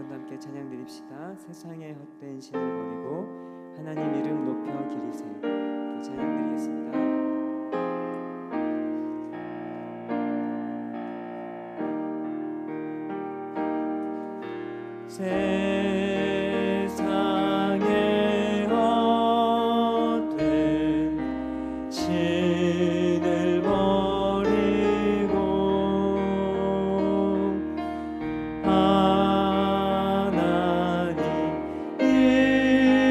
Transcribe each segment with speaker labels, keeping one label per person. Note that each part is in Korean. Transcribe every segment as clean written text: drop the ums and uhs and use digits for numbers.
Speaker 1: 번 더 함께 찬양 드립시다. 세상의 헛된 신을 버리고 하나님 이름 높여 기리세. 찬양 드리겠습니다. 세상의 헛된 신을 버리고 하나님 이름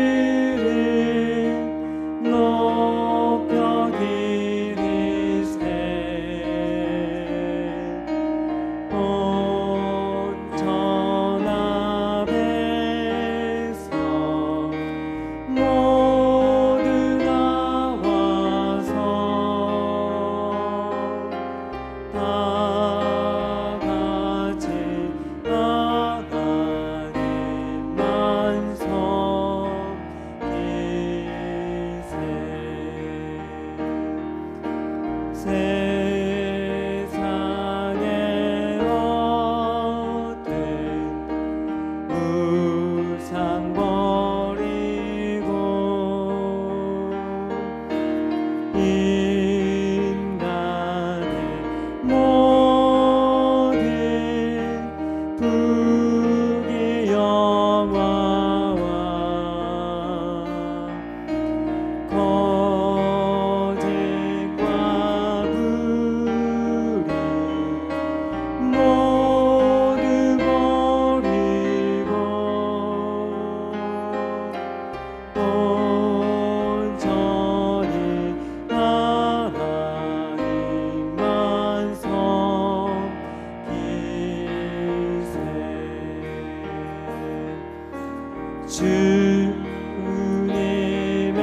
Speaker 1: 높여 기리세. 온전 앞에서 모두가 와서 다 같이 하나님만 섬기세. 세상의 헛된 우상 버리고 인간의 모든 부귀영화와 거짓과 불의 모두 버리고 온전히 하나님만 섬기세. 주님의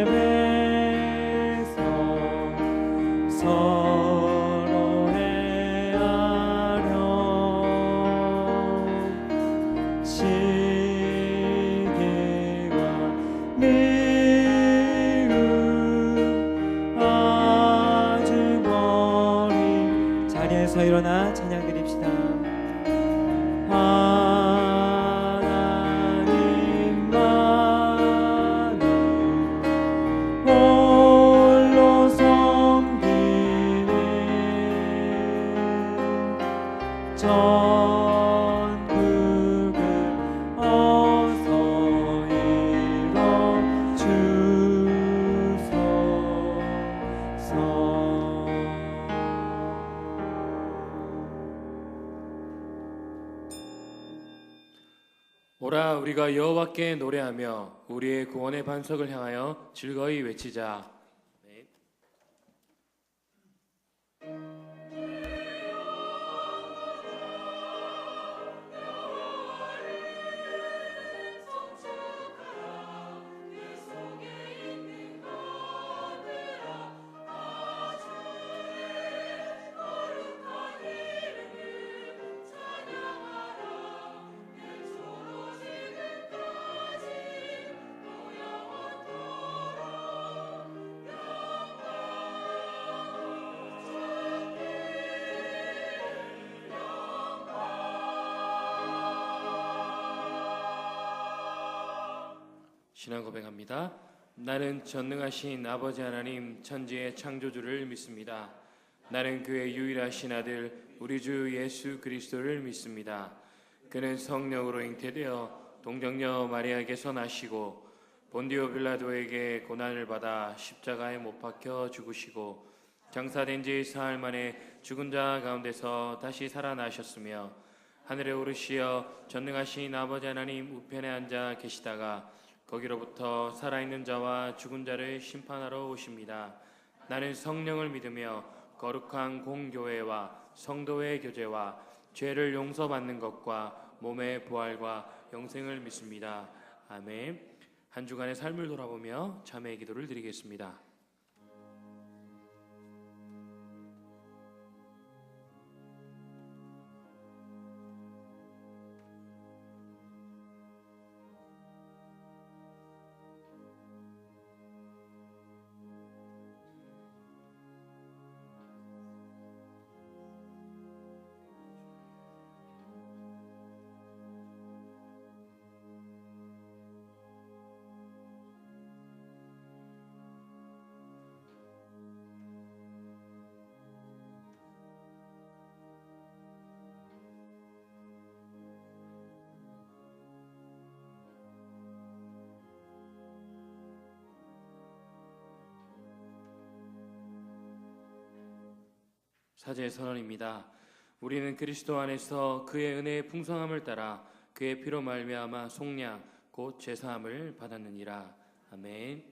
Speaker 1: 배송 서로 해하렴. 시기와 미움 아주 멀리. 자리에서 일어나 찬양 드립시다. 하나님만을 홀로 섬기는 전국을 어서 이뤄주소서.
Speaker 2: 오라 우리가 여호와께 노래하며 우리의 구원의 반석을 향하여 즐거이 외치자. 네. 신앙 고백합니다. 나는 전능하신 아버지 하나님 천지의 창조주를 믿습니다. 나는 그의 유일하신 아들 우리 주 예수 그리스도를 믿습니다. 그는 성령으로 잉태되어 동정녀 마리아에게서 나시고 본디오 빌라도에게 고난을 받아 십자가에 못 박혀 죽으시고 장사된 지 사흘 만에 죽은 자 가운데서 다시 살아나셨으며 하늘에 오르시어 전능하신 아버지 하나님 우편에 앉아 계시다가 거기로부터 살아있는 자와 죽은 자를 심판하러 오십니다. 나는 성령을 믿으며 거룩한 공교회와 성도의 교제와 죄를 용서받는 것과 몸의 부활과 영생을 믿습니다. 아멘. 한 주간의 삶을 돌아보며 참회의 기도를 드리겠습니다. 사제 선언입니다. 우리는 그리스도 안에서 그의 은혜의 풍성함을 따라 그의 피로 말미암아 속량 곧 죄사함을 받았느니라. 아멘.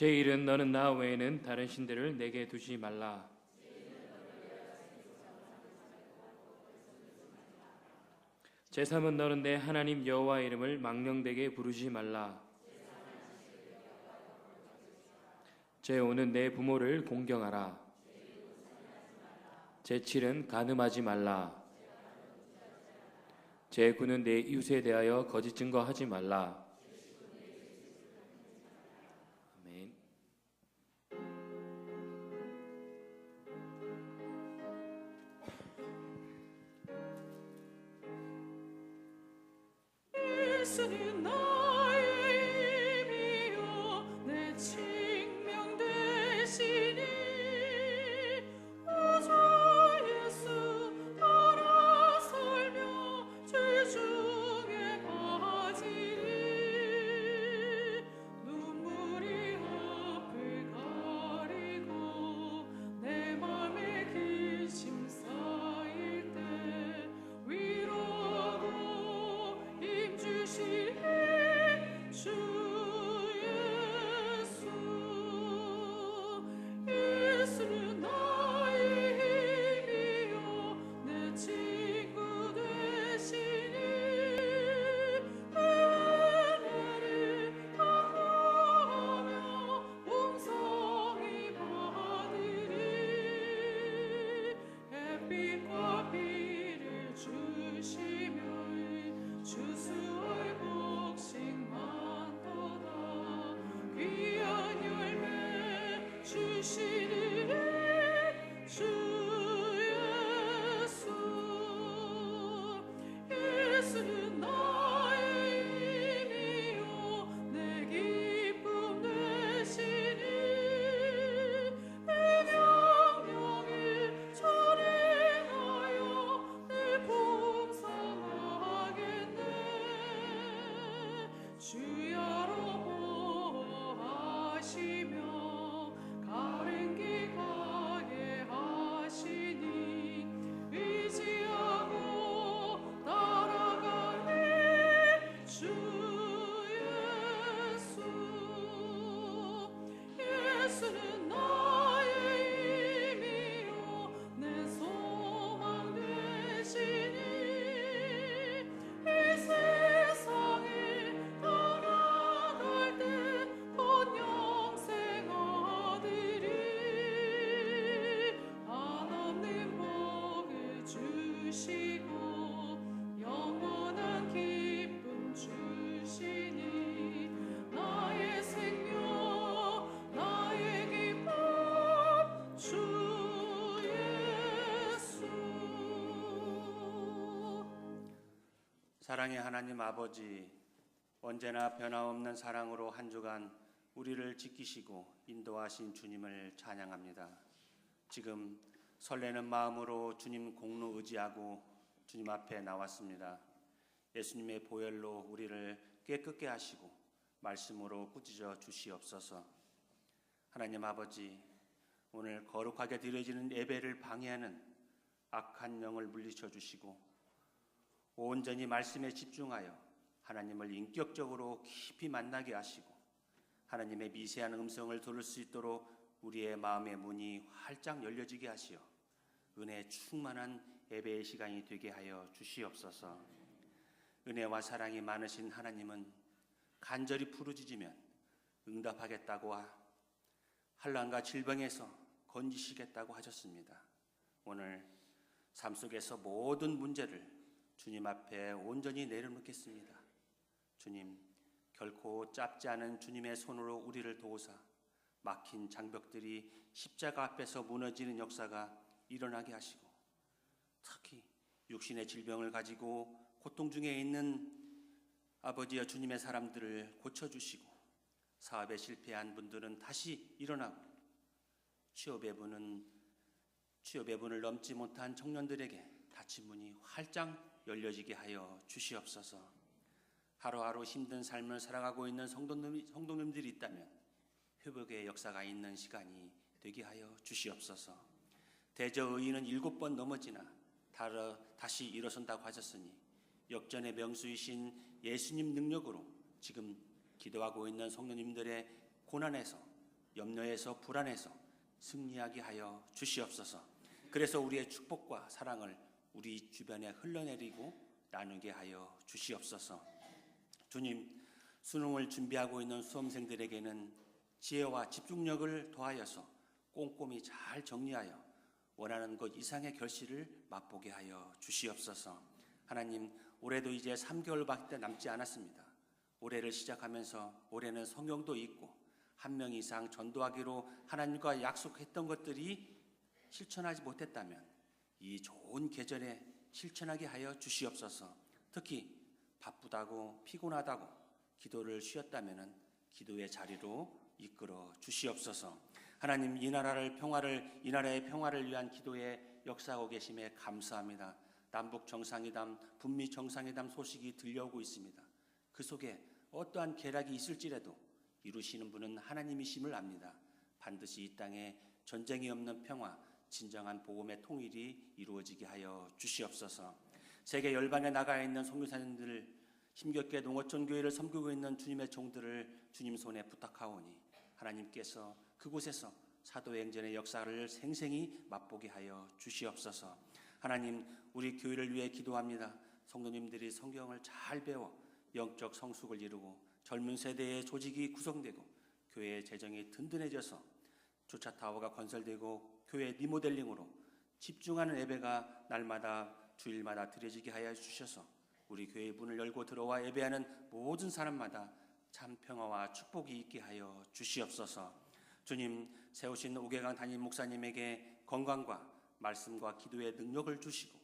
Speaker 2: 제1은 너는 나 외에는 다른 신들을 내게 두지 말라. 제3은 너는 내 하나님 여호와 이름을 망령되게 부르지 말라. 제5는 내 부모를 공경하라. 제7은 간음하지 말라. 제9는 내 이웃에 대하여 거짓 증거하지 말라. 아멘.
Speaker 3: 예수는 나의 힘이요 내 칭명 되시니 오주 예수 따라 살며 죄중에 빠지리 눈물이 앞을 가리고 내 맘에 근심 쌓일 때 위로하고 힘주시리 주 예수 예수는 나의 힘이요 내 친구 되시니 내 은혜를 당하며 풍성히 받으리 햇빛과 비를 주시며 주수의 복식만 떠다 귀한 열매 주시니 주 예수 예수는 나의 힘이요 내 기쁨 되시니 내 명령을 전행하여 늘 풍성하겠네 주야로 보호하시며 가는 길 가게 하시니 의지하고 따라가니 주 예수 예수는 나의 힘이요 내 소망 되시니 이 세상에 떠나갈 때 곧 영생 얻으리 한없는 복을 주시고 영원한 기쁨 주시니 나의 생명 나의 기쁨 주 예수
Speaker 4: 사랑의 하나님 아버지, 언제나 변함없는 사랑으로 한 주간 우리를 지키시고 인도하신 주님을 찬양합니다. 지금 설레는 마음으로 주님 공로 의지하고 주님 앞에 나왔습니다. 예수님의 보혈로 우리를 깨끗게 하시고 말씀으로 꾸짖어 주시옵소서. 하나님 아버지, 오늘 거룩하게 드려지는 예배를 방해하는 악한 영을 물리쳐 주시고 온전히 말씀에 집중하여 하나님을 인격적으로 깊이 만나게 하시고 하나님의 미세한 음성을 들을 수 있도록 우리의 마음의 문이 활짝 열려지게 하시어 은혜 충만한 예배의 시간이 되게 하여 주시옵소서. 은혜와 사랑이 많으신 하나님은 간절히 부르짖으면 응답하겠다고 환난과 질병에서 건지시겠다고 하셨습니다. 오늘 삶 속에서 모든 문제를 주님 앞에 온전히 내려놓겠습니다. 주님, 결코 짧지 않은 주님의 손으로 우리를 도우사 막힌 장벽들이 십자가 앞에서 무너지는 역사가 일어나게 하시고, 특히 육신의 질병을 가지고 고통 중에 있는 아버지여 주님의 사람들을 고쳐주시고, 사업에 실패한 분들은 다시 일어나고, 취업의 문을 넘지 못한 청년들에게 닫힌 문이 활짝 열려지게 하여 주시옵소서. 하루하루 힘든 삶을 살아가고 있는 성도님들이 있다면 회복의 역사가 있는 시간이 되게 하여 주시옵소서. 대저 의인은 7번 넘어지나 다시 일어선다고 하셨으니 역전의 명수이신 예수님 능력으로 지금 기도하고 있는 성도님들의 고난에서, 염려에서, 불안에서 승리하게 하여 주시옵소서. 그래서 우리의 축복과 사랑을 우리 주변에 흘러내리고 나누게 하여 주시옵소서. 주님, 수능을 준비하고 있는 수험생들에게는 지혜와 집중력을 더하여서 꼼꼼히 잘 정리하여 원하는 것 이상의 결실을 맛보게 하여 주시옵소서. 하나님, 올해도 이제 3개월밖에 남지 않았습니다. 올해를 시작하면서 올해는 성경도 읽고 1명 이상 전도하기로 하나님과 약속했던 것들이 실천하지 못했다면 이 좋은 계절에 실천하게 하여 주시옵소서. 특히 바쁘다고 피곤하다고 기도를 쉬었다면 기도의 자리로 이끌어 주시옵소서. 하나님, 이 나라의 평화를 위한 기도에 역사하고 계심에 감사합니다. 남북 정상회담, 북미 정상회담 소식이 들려오고 있습니다. 그 속에 어떠한 계략이 있을지라도 이루시는 분은 하나님이심을 압니다. 반드시 이 땅에 전쟁이 없는 평화, 진정한 복음의 통일이 이루어지게 하여 주시옵소서. 세계 열방에 나가 있는 선교사님들, 힘겹게 농어촌 교회를 섬기고 있는 주님의 종들을 주님 손에 부탁하오니 하나님께서 그곳에서 사도행전의 역사를 생생히 맛보게 하여 주시옵소서. 하나님, 우리 교회를 위해 기도합니다. 성도님들이 성경을 잘 배워 영적 성숙을 이루고 젊은 세대의 조직이 구성되고 교회의 재정이 든든해져서 조차타워가 건설되고 교회 리모델링으로 집중하는 예배가 날마다 주일마다 드려지게 하여 주셔서 우리 교회 문을 열고 들어와 예배하는 모든 사람마다 참 평화와 축복이 있게 하여 주시옵소서. 주님, 세우신 오계강 담임 목사님에게 건강과 말씀과 기도의 능력을 주시고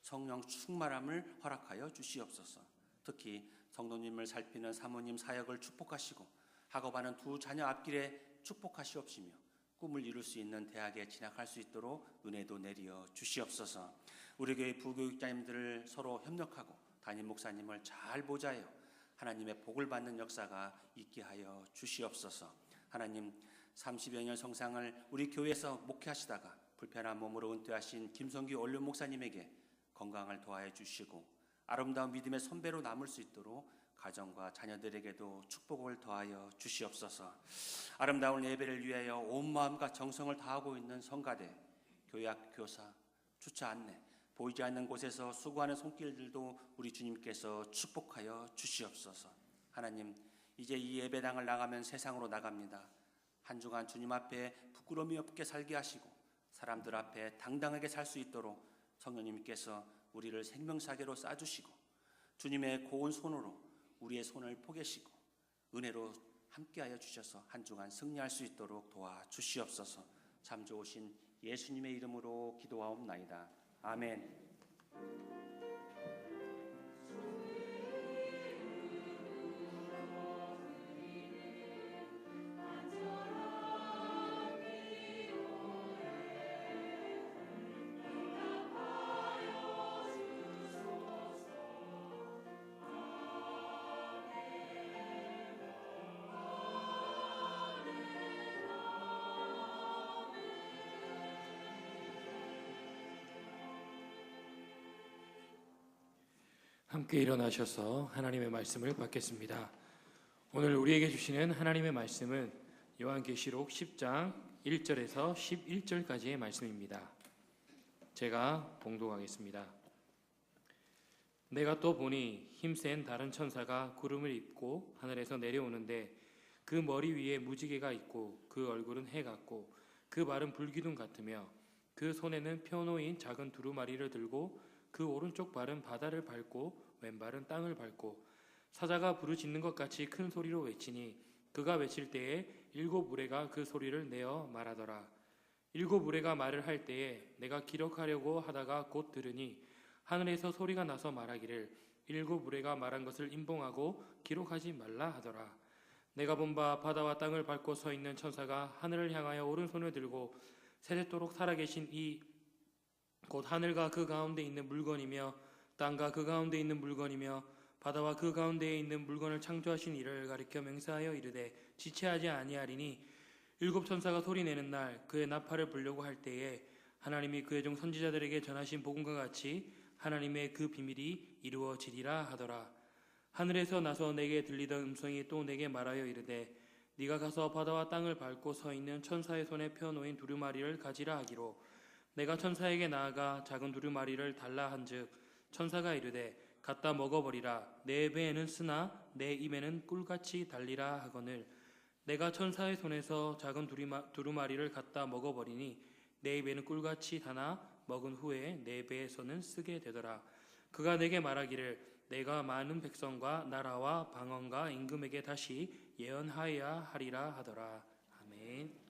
Speaker 4: 성령 충만함을 허락하여 주시옵소서. 특히 성도님을 살피는 사모님 사역을 축복하시고 학업하는 2 자녀 앞길에 축복하시옵시며 꿈을 이룰 수 있는 대학에 진학할 수 있도록 은혜도 내려 주시옵소서. 우리 교회 부교육자님들을 서로 협력하고 담임 목사님을 잘 보좌하여 하나님의 복을 받는 역사가 있게 하여 주시옵소서. 하나님, 30여 년 성상을 우리 교회에서 목회하시다가 불편한 몸으로 은퇴하신 김성규 원룸 목사님에게 건강을 더하여 주시고 아름다운 믿음의 선배로 남을 수 있도록 가정과 자녀들에게도 축복을 더하여 주시옵소서. 아름다운 예배를 위하여 온 마음과 정성을 다하고 있는 성가대, 교약, 교사, 주차 안내, 보이지 않는 곳에서 수고하는 손길들도 우리 주님께서 축복하여 주시옵소서. 하나님, 이제 이 예배당을 나가면 세상으로 나갑니다. 한 주간 주님 앞에 부끄러움이 없게 살게 하시고 사람들 앞에 당당하게 살 수 있도록 성령님께서 우리를 생명사계로 싸주시고 주님의 고운 손으로 우리의 손을 포개시고 은혜로 함께하여 주셔서 한 주간 승리할 수 있도록 도와주시옵소서. 참 좋으신 예수님의 이름으로 기도하옵나이다. 아멘.
Speaker 2: 함께 일어나셔서 하나님의 말씀을 받겠습니다. 오늘 우리에게 주시는 하나님의 말씀은 요한계시록 10장 1절에서 11절까지의 말씀입니다. 제가 봉독하겠습니다. 내가 또 보니 힘센 다른 천사가 구름을 입고 하늘에서 내려오는데 그 머리 위에 무지개가 있고 그 얼굴은 해 같고 그 발은 불기둥 같으며 그 손에는 펴놓인 작은 두루마리를 들고 그 오른쪽 발은 바다를 밟고 왼발은 땅을 밟고 사자가 부르짖는 것 같이 큰 소리로 외치니 그가 외칠 때에 7 무리가 그 소리를 내어 말하더라. 7 무리가 말을 할 때에 내가 기록하려고 하다가 곧 들으니 하늘에서 소리가 나서 말하기를 7 무리가 말한 것을 임봉하고 기록하지 말라 하더라. 내가 본 바 바다와 땅을 밟고 서 있는 천사가 하늘을 향하여 오른손을 들고 세세토록 살아계신 이 곧 하늘과 그 가운데 있는 물건이며 땅과 그 가운데 있는 물건이며 바다와 그 가운데에 있는 물건을 창조하신 이를 가리켜 맹세하여 이르되 지체하지 아니하리니 7 천사가 소리내는 날 그의 나팔을 불려고 할 때에 하나님이 그의 종 선지자들에게 전하신 복음과 같이 하나님의 그 비밀이 이루어지리라 하더라. 하늘에서 나서 내게 들리던 음성이 또 내게 말하여 이르되 네가 가서 바다와 땅을 밟고 서 있는 천사의 손에 펴놓인 두루마리를 가지라 하기로 내가 천사에게 나아가 작은 두루마리를 달라 한즉 천사가 이르되 갖다 먹어버리라. 내 배에는 쓰나 내 입에는 꿀같이 달리라 하거늘 내가 천사의 손에서 작은 두루마리를 갖다 먹어버리니 내 입에는 꿀같이 다나 먹은 후에 내 배에서는 쓰게 되더라. 그가 내게 말하기를 내가 많은 백성과 나라와 방언과 임금에게 다시 예언하여야 하리라 하더라. 아멘.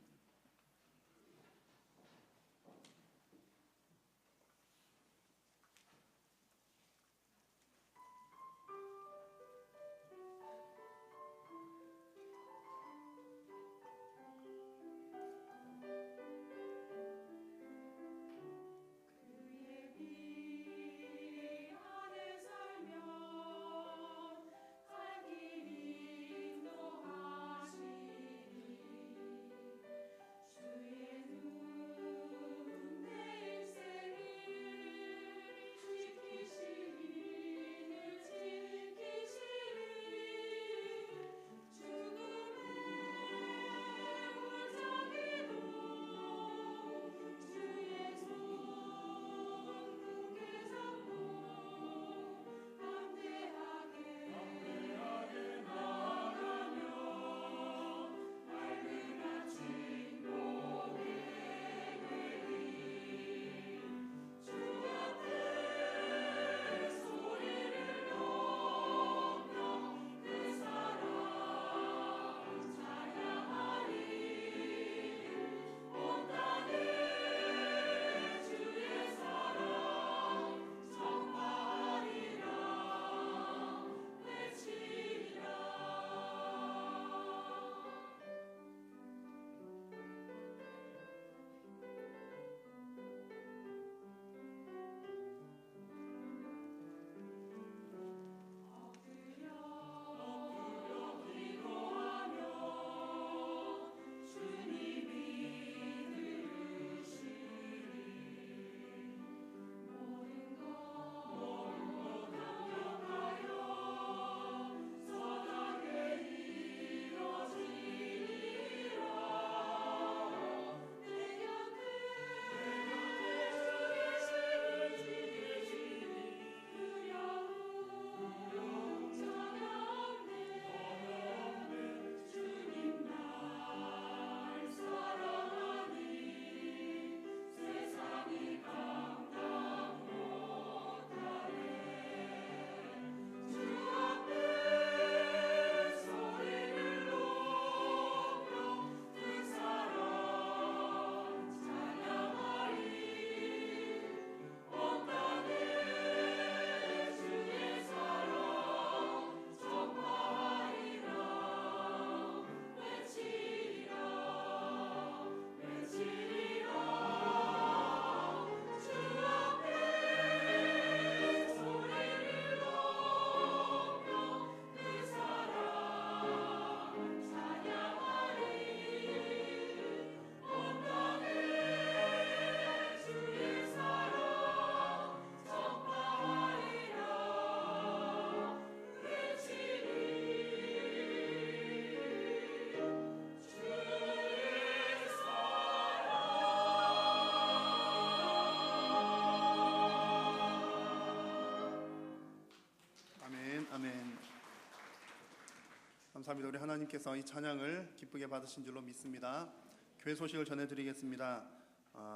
Speaker 5: 감사합니다. 우리 하나님께서 이 찬양을 기쁘게 받으신 줄로 믿습니다. 교회 소식을 전해드리겠습니다.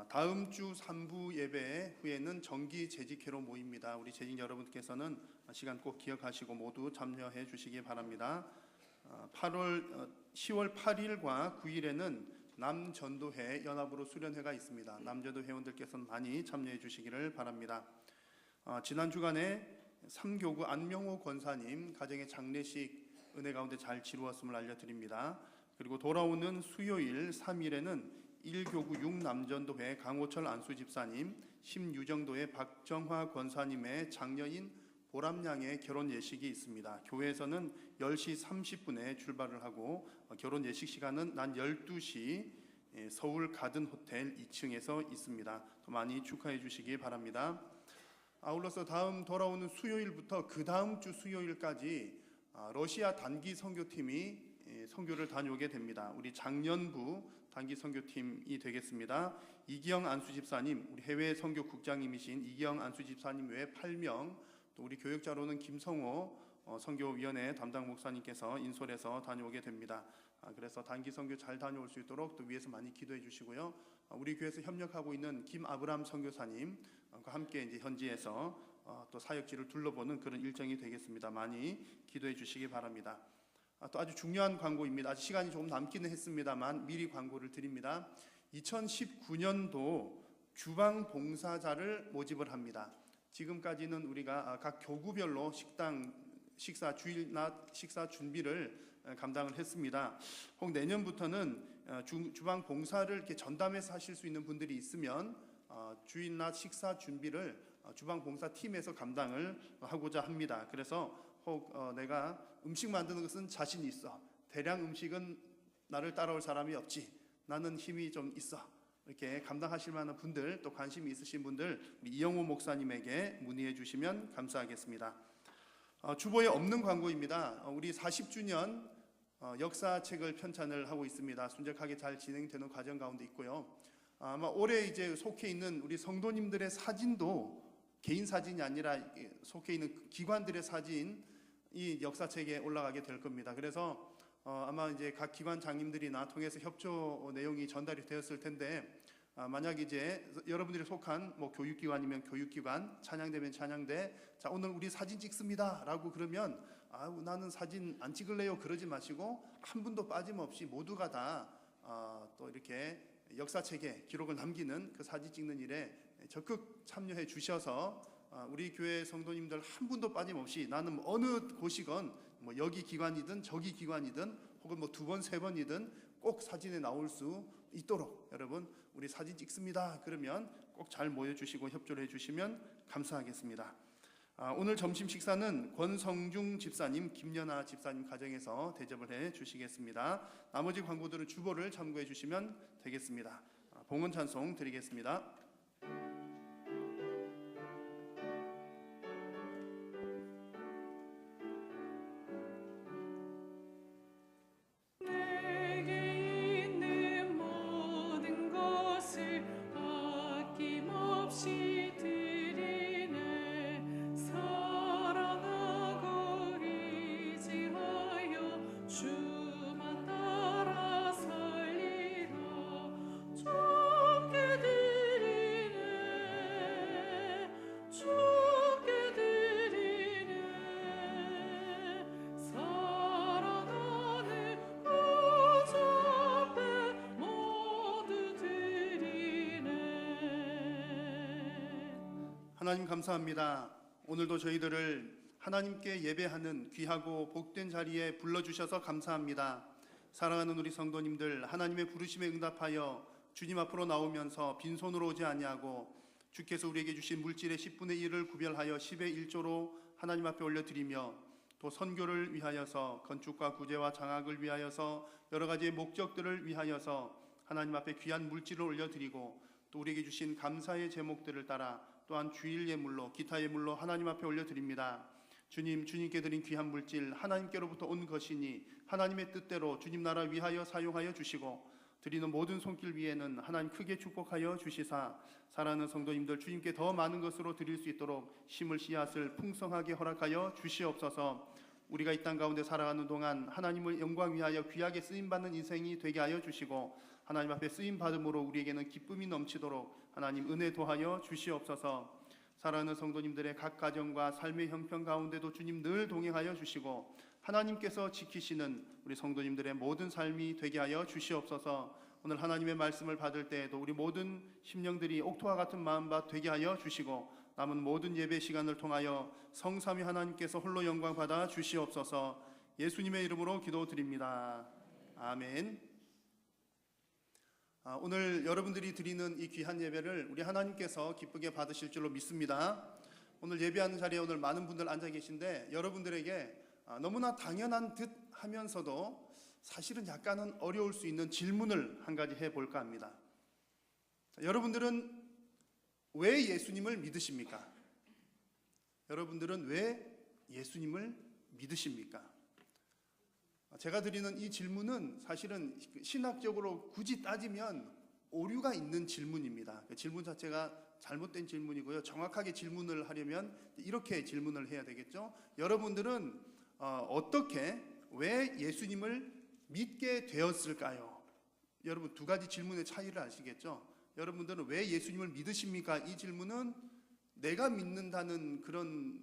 Speaker 5: 다음 주 3부 예배 후에는 정기 재직회로 모입니다. 우리 재직 여러분께서는 시간 꼭 기억하시고 모두 참여해 주시기 바랍니다. 10월 8일과 9일에는 남전도회 연합으로 수련회가 있습니다. 남전도 회원들께서는 많이 참여해 주시기를 바랍니다. 지난 주간에 3교구 안명호 권사님 가정의 장례식 은혜 가운데 잘 치루었음을 알려드립니다. 그리고 돌아오는 수요일 3일에는 1교구 6남전도회 강호철 안수집사님, 16정도의 박정화 권사님의 장녀인 보람양의 결혼 예식이 있습니다. 교회에서는 10시 30분에 출발을 하고 결혼 예식 시간은 낮 12시 서울 가든 호텔 2층에서 있습니다. 더 많이 축하해 주시기 바랍니다. 아울러서 다음 돌아오는 수요일부터 그 다음 주 수요일까지 러시아 단기 선교팀이 선교를 다녀오게 됩니다. 우리 작년부 단기 선교팀이 되겠습니다. 이기영 안수집사님, 우리 해외 선교국장님이신 이기영 안수집사님 외에 8명, 또 우리 교역자로는 김성호 선교위원회 담당 목사님께서 인솔해서 다녀오게 됩니다. 그래서 단기 선교 잘 다녀올 수 있도록 또 위에서 많이 기도해 주시고요. 우리 교회에서 협력하고 있는 김아브람 선교사님과 함께 이제 현지에서 또 사역지를 둘러보는 그런 일정이 되겠습니다. 많이 기도해 주시기 바랍니다. 또 아주 중요한 광고입니다. 아직 시간이 조금 남기는 했습니다만 미리 광고를 드립니다. 2019년도 주방 봉사자를 모집을 합니다. 지금까지는 우리가 각 교구별로 식사 주일 낮 식사 준비를 감당을 했습니다. 혹 내년부터는 주방 봉사를 이렇게 전담해서 하실 수 있는 분들이 있으면 주일 낮 식사 준비를 주방 봉사 팀에서 감당을 하고자 합니다. 그래서 혹 내가 음식 만드는 것은 자신이 있어, 대량 음식은 나를 따라올 사람이 없지, 나는 힘이 좀 있어, 이렇게 감당하실 만한 분들, 또 관심이 있으신 분들 우리 이영호 목사님에게 문의해 주시면 감사하겠습니다. 주보에 없는 광고입니다. 우리 40주년 역사책을 편찬을 하고 있습니다. 순적하게 잘 진행되는 과정 가운데 있고요. 아마 올해 이제 속해 있는 우리 성도님들의 사진도 개인 사진이 아니라 속해 있는 기관들의 사진 이 역사책에 올라가게 될 겁니다. 그래서 아마 이제 각 기관 장님들이나 통해서 협조 내용이 전달이 되었을 텐데 만약 이제 여러분들이 속한 뭐 교육기관이면 교육기관, 찬양대면 찬양대, 자 오늘 우리 사진 찍습니다라고 그러면 나는 사진 안 찍을래요 그러지 마시고 한 분도 빠짐없이 모두가 다 또 이렇게 역사책에 기록을 남기는 그 사진 찍는 일에 적극 참여해 주셔서 우리 교회 성도님들 한 분도 빠짐없이 나는 어느 곳이건 뭐 여기 기관이든 저기 기관이든 혹은 뭐 2번, 3번이든 꼭 사진에 나올 수 있도록 여러분 우리 사진 찍습니다. 그러면 꼭 잘 모여주시고 협조를 해주시면 감사하겠습니다. 오늘 점심 식사는 권성중 집사님, 김연아 집사님 가정에서 대접을 해 주시겠습니다. 나머지 광고들은 주보를 참고해 주시면 되겠습니다. 봉헌 찬송 드리겠습니다.
Speaker 3: 내게 있는 모든 것을 아낌없이 드리네. 사랑하고 의지하여 주만 따라 살리라. 주께 드리네, 주께 드리네. 사랑하는 구주 앞에 모두 드리네.
Speaker 5: 하나님 감사합니다. 오늘도 저희들을 하나님께 예배하는 귀하고 복된 자리에 불러주셔서 감사합니다. 사랑하는 우리 성도님들, 하나님의 부르심에 응답하여 주님 앞으로 나오면서 빈손으로 오지 아니하고 주께서 우리에게 주신 물질의 10분의 1을 구별하여 10의 1조로 하나님 앞에 올려드리며 또 선교를 위하여서 건축과 구제와 장학을 위하여서 여러 가지의 목적들을 위하여서 하나님 앞에 귀한 물질을 올려드리고 또 우리에게 주신 감사의 제목들을 따라 또한 주일 예물로 기타 예물로 하나님 앞에 올려드립니다. 주님, 주님께 드린 귀한 물질 하나님께로부터 온 것이니 하나님의 뜻대로 주님 나라 위하여 사용하여 주시고 드리는 모든 손길 위에는 하나님 크게 축복하여 주시사 사랑하는 성도님들 주님께 더 많은 것으로 드릴 수 있도록 심을 씨앗을 풍성하게 허락하여 주시옵소서. 우리가 이 땅 가운데 살아가는 동안 하나님을 영광 위하여 귀하게 쓰임받는 인생이 되게 하여 주시고 하나님 앞에 쓰임받음으로 우리에게는 기쁨이 넘치도록 하나님 은혜 도하여 주시옵소서. 사랑하는 성도님들의 각 가정과 삶의 형편 가운데도 주님 늘 동행하여 주시고 하나님께서 지키시는 우리 성도님들의 모든 삶이 되게 하여 주시옵소서. 오늘 하나님의 말씀을 받을 때에도 우리 모든 심령들이 옥토와 같은 마음밭 되게 하여 주시고 남은 모든 예배 시간을 통하여 성삼위 하나님께서 홀로 영광 받아 주시옵소서. 예수님의 이름으로 기도드립니다. 아멘. 오늘 여러분들이 드리는 이 귀한 예배를 우리 하나님께서 기쁘게 받으실 줄로 믿습니다. 오늘 예배하는 자리에 오늘 많은 분들 앉아 계신데 여러분들에게 너무나 당연한 듯 하면서도 사실은 약간은 어려울 수 있는 질문을 한 가지 해볼까 합니다. 여러분들은 왜 예수님을 믿으십니까? 여러분들은 왜 예수님을 믿으십니까? 제가 드리는 이 질문은 사실은 신학적으로 굳이 따지면 오류가 있는 질문입니다. 질문 자체가 잘못된 질문이고요. 정확하게 질문을 하려면 이렇게 질문을 해야 되겠죠. 여러분들은 어떻게 왜 예수님을 믿게 되었을까요? 여러분 두 가지 질문의 차이를 아시겠죠? 여러분들은 왜 예수님을 믿으십니까? 이 질문은 내가 믿는다는 그런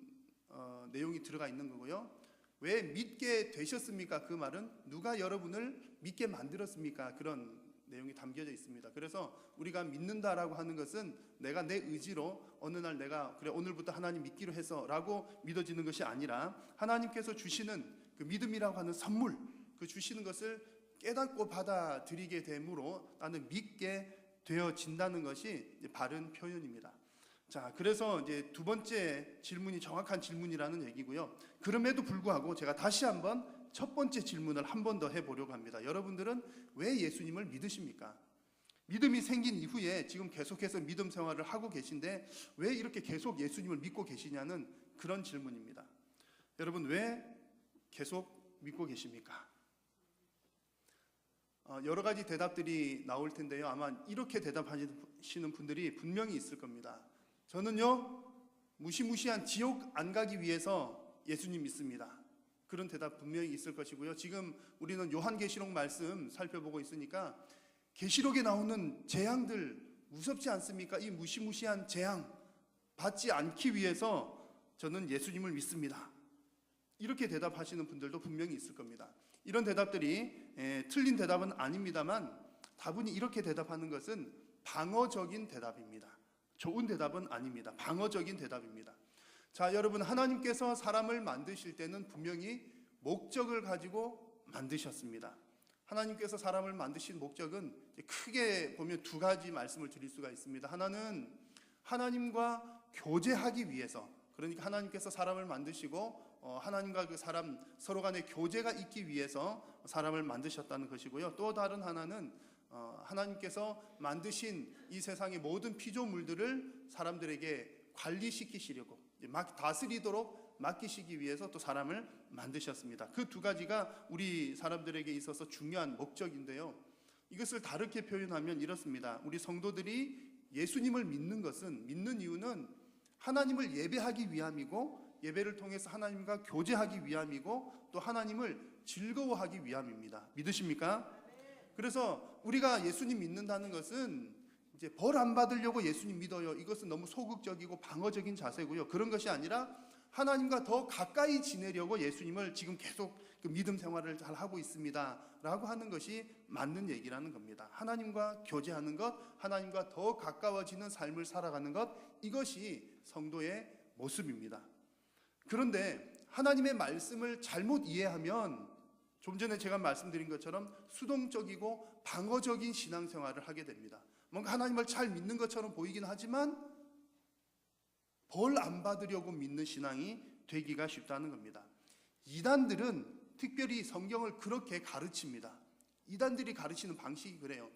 Speaker 5: 내용이 들어가 있는 거고요. 왜 믿게 되셨습니까? 그 말은 누가 여러분을 믿게 만들었습니까? 그런 내용이 담겨져 있습니다. 그래서 우리가 믿는다라고 하는 것은 내가 내 의지로 어느 날 내가 그래 오늘부터 하나님 믿기로 해서 라고 믿어지는 것이 아니라 하나님께서 주시는 그 믿음이라고 하는 선물, 그 주시는 것을 깨닫고 받아들이게 됨으로 나는 믿게 되어진다는 것이 바른 표현입니다. 자, 그래서 이제 두 번째 질문이 정확한 질문이라는 얘기고요. 그럼에도 불구하고 제가 다시 한번 첫 번째 질문을 한 번 더 해보려고 합니다. 여러분들은 왜 예수님을 믿으십니까? 믿음이 생긴 이후에 지금 계속해서 믿음 생활을 하고 계신데 왜 이렇게 계속 예수님을 믿고 계시냐는 그런 질문입니다. 여러분 왜 계속 믿고 계십니까? 여러 가지 대답들이 나올 텐데요. 아마 이렇게 대답하시는 분들이 분명히 있을 겁니다. 저는요 무시무시한 지옥 안 가기 위해서 예수님 믿습니다. 그런 대답 분명히 있을 것이고요. 지금 우리는 요한계시록 말씀 살펴보고 있으니까 계시록에 나오는 재앙들 무섭지 않습니까? 이 무시무시한 재앙 받지 않기 위해서 저는 예수님을 믿습니다. 이렇게 대답하시는 분들도 분명히 있을 겁니다. 이런 대답들이 틀린 대답은 아닙니다만 다분히 이렇게 대답하는 것은 방어적인 대답입니다. 좋은 대답은 아닙니다. 방어적인 대답입니다. 자, 여러분 하나님께서 사람을 만드실 때는 분명히 목적을 가지고 만드셨습니다. 하나님께서 사람을 만드신 목적은 크게 보면 두 가지 말씀을 드릴 수가 있습니다. 하나는 하나님과 교제하기 위해서, 그러니까 하나님께서 사람을 만드시고 하나님과 그 사람 서로 간의 교제가 있기 위해서 사람을 만드셨다는 것이고요. 또 다른 하나는 하나님께서 만드신 이 세상의 모든 피조물들을 사람들에게 관리시키시려고 막 다스리도록 맡기시기 위해서 또 사람을 만드셨습니다. 그 두 가지가 우리 사람들에게 있어서 중요한 목적인데요. 이것을 다르게 표현하면 이렇습니다. 우리 성도들이 예수님을 믿는 이유는 하나님을 예배하기 위함이고 예배를 통해서 하나님과 교제하기 위함이고 또 하나님을 즐거워하기 위함입니다. 믿으십니까? 그래서 우리가 예수님 믿는다는 것은 이제 벌 안 받으려고 예수님 믿어요. 이것은 너무 소극적이고 방어적인 자세고요. 그런 것이 아니라 하나님과 더 가까이 지내려고 예수님을 지금 계속 그 믿음 생활을 잘 하고 있습니다 라고 하는 것이 맞는 얘기라는 겁니다. 하나님과 교제하는 것, 하나님과 더 가까워지는 삶을 살아가는 것, 이것이 성도의 모습입니다. 그런데 하나님의 말씀을 잘못 이해하면 좀 전에 제가 말씀드린 것처럼 수동적이고 방어적인 신앙생활을 하게 됩니다. 뭔가 하나님을 잘 믿는 것처럼 보이긴 하지만 벌 안 받으려고 믿는 신앙이 되기가 쉽다는 겁니다. 이단들은 특별히 성경을 그렇게 가르칩니다. 이단들이 가르치는 방식이 그래요.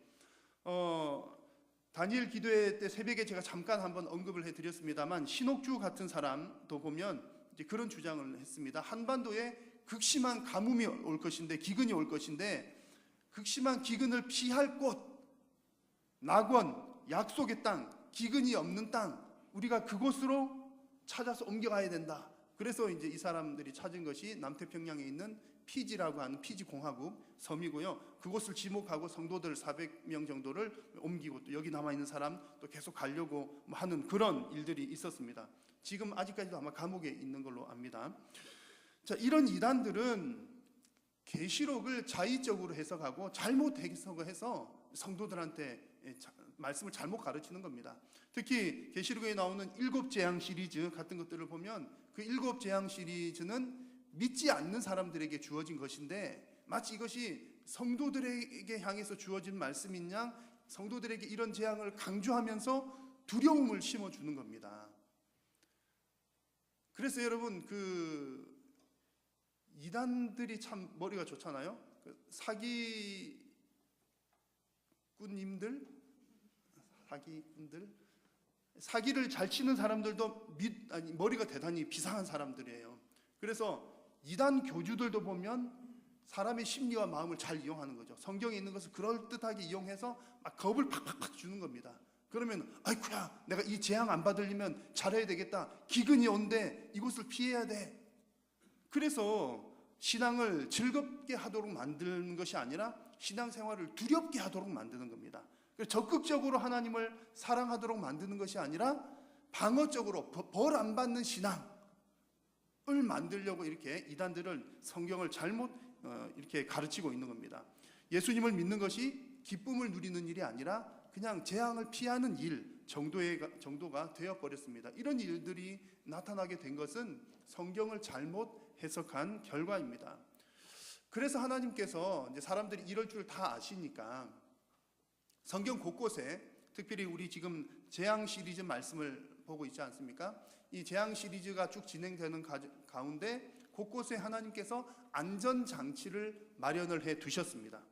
Speaker 5: 다니엘 기도회 때 새벽에 제가 잠깐 한번 언급을 해드렸습니다만 신옥주 같은 사람도 보면 이제 그런 주장을 했습니다. 한반도에 극심한 가뭄이 올 것인데, 기근이 올 것인데 극심한 기근을 피할 곳, 낙원, 약속의 땅, 기근이 없는 땅, 우리가 그곳으로 찾아서 옮겨가야 된다 그래서 이제 이 사람들이 찾은 것이 남태평양에 있는 피지라고 하는 피지 공화국 섬이고요. 그곳을 지목하고 성도들 400명 정도를 옮기고 또 여기 남아 있는 사람 또 계속 가려고 하는 그런 일들이 있었습니다. 지금 아직까지도 아마 감옥에 있는 걸로 압니다. 자, 이런 이단들은 계시록을 자의적으로 해석하고 잘못 해석해서 성도들한테 말씀을 잘못 가르치는 겁니다. 특히 계시록에 나오는 7재앙 시리즈 같은 것들을 보면 그 7재앙 시리즈는 믿지 않는 사람들에게 주어진 것인데 마치 이것이 성도들에게 향해서 주어진 말씀인 양 성도들에게 이런 재앙을 강조하면서 두려움을 심어주는 겁니다. 그래서 여러분 그 이단들이 참 머리가 좋잖아요. 그 사기꾼들 사기를 잘 치는 사람들도 머리가 대단히 비상한 사람들이에요. 그래서 이단 교주들도 보면 사람의 심리와 마음을 잘 이용하는 거죠. 성경에 있는 것을 그럴듯하게 이용해서 막 겁을 팍팍팍 주는 겁니다. 그러면 아이쿠야 내가 이 재앙 안 받으려면 잘해야 되겠다. 기근이 온대. 이곳을 피해야 돼. 그래서 신앙을 즐겁게 하도록 만드는 것이 아니라 신앙생활을 두렵게 하도록 만드는 겁니다. 적극적으로 하나님을 사랑하도록 만드는 것이 아니라 방어적으로 벌 안 받는 신앙을 만들려고 이렇게 이단들은 성경을 잘못 이렇게 가르치고 있는 겁니다. 예수님을 믿는 것이 기쁨을 누리는 일이 아니라 그냥 재앙을 피하는 일 정도가 되어버렸습니다. 이런 일들이 나타나게 된 것은 성경을 잘못 해석한 결과입니다. 그래서 하나님께서 이제 사람들이 이럴 줄 다 아시니까 성경 곳곳에 특별히 우리 지금 재앙 시리즈 말씀을 보고 있지 않습니까? 이 재앙 시리즈가 쭉 진행되는 가운데 곳곳에 하나님께서 안전장치를 마련을 해 두셨습니다.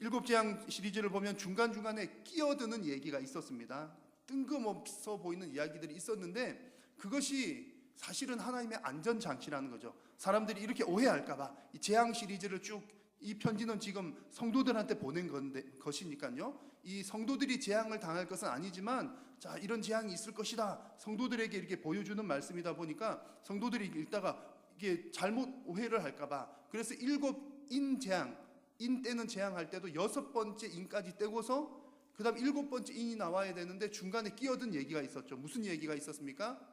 Speaker 5: 7재앙 시리즈를 보면 중간중간에 끼어드는 얘기가 있었습니다. 뜬금없어 보이는 이야기들이 있었는데 그것이 사실은 하나님의 안전장치라는 거죠. 사람들이 이렇게 오해할까봐 이 재앙 시리즈를 쭉 이 편지는 지금 성도들한테 보낸 것이니까요. 이 성도들이 재앙을 당할 것은 아니지만 자 이런 재앙이 있을 것이다. 성도들에게 이렇게 보여주는 말씀이다 보니까 성도들이 읽다가 이게 잘못 오해를 할까봐 그래서 7인 재앙 인 때는 재앙할 때도 6번째 인까지 떼고서 그 다음 7번째 인이 나와야 되는데 중간에 끼어든 얘기가 있었죠. 무슨 얘기가 있었습니까?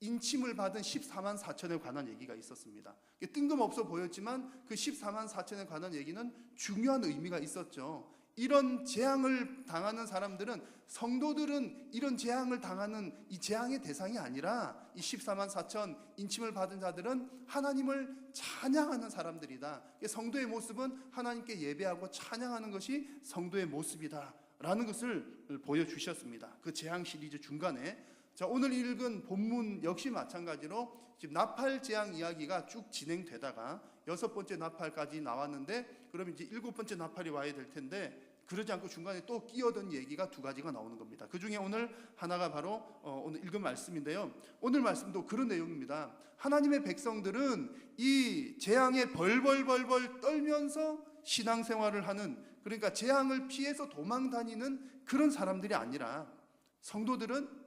Speaker 5: 인침을 받은 14만 4천에 관한 얘기가 있었습니다. 뜬금없어 보였지만 그 14만 4천에 관한 얘기는 중요한 의미가 있었죠. 이런 재앙을 당하는 사람들은 성도들은 이런 재앙을 당하는 이 재앙의 대상이 아니라 이 14만 4천 인침을 받은 자들은 하나님을 찬양하는 사람들이다. 성도의 모습은 하나님께 예배하고 찬양하는 것이 성도의 모습이다 라는 것을 보여주셨습니다. 그 재앙 시리즈 중간에 자, 오늘 읽은 본문 역시 마찬가지로 지금 나팔 재앙 이야기가 쭉 진행되다가 6번째 나팔까지 나왔는데 그러면 이제 7번째 나팔이 와야 될 텐데 그러지 않고 중간에 또 끼어든 얘기가 2가지가 나오는 겁니다. 그 중에 오늘 하나가 바로 오늘 읽은 말씀인데요. 오늘 말씀도 그런 내용입니다. 하나님의 백성들은 이 재앙에 벌벌 떨면서 신앙생활을 하는 그러니까 재앙을 피해서 도망 다니는 그런 사람들이 아니라 성도들은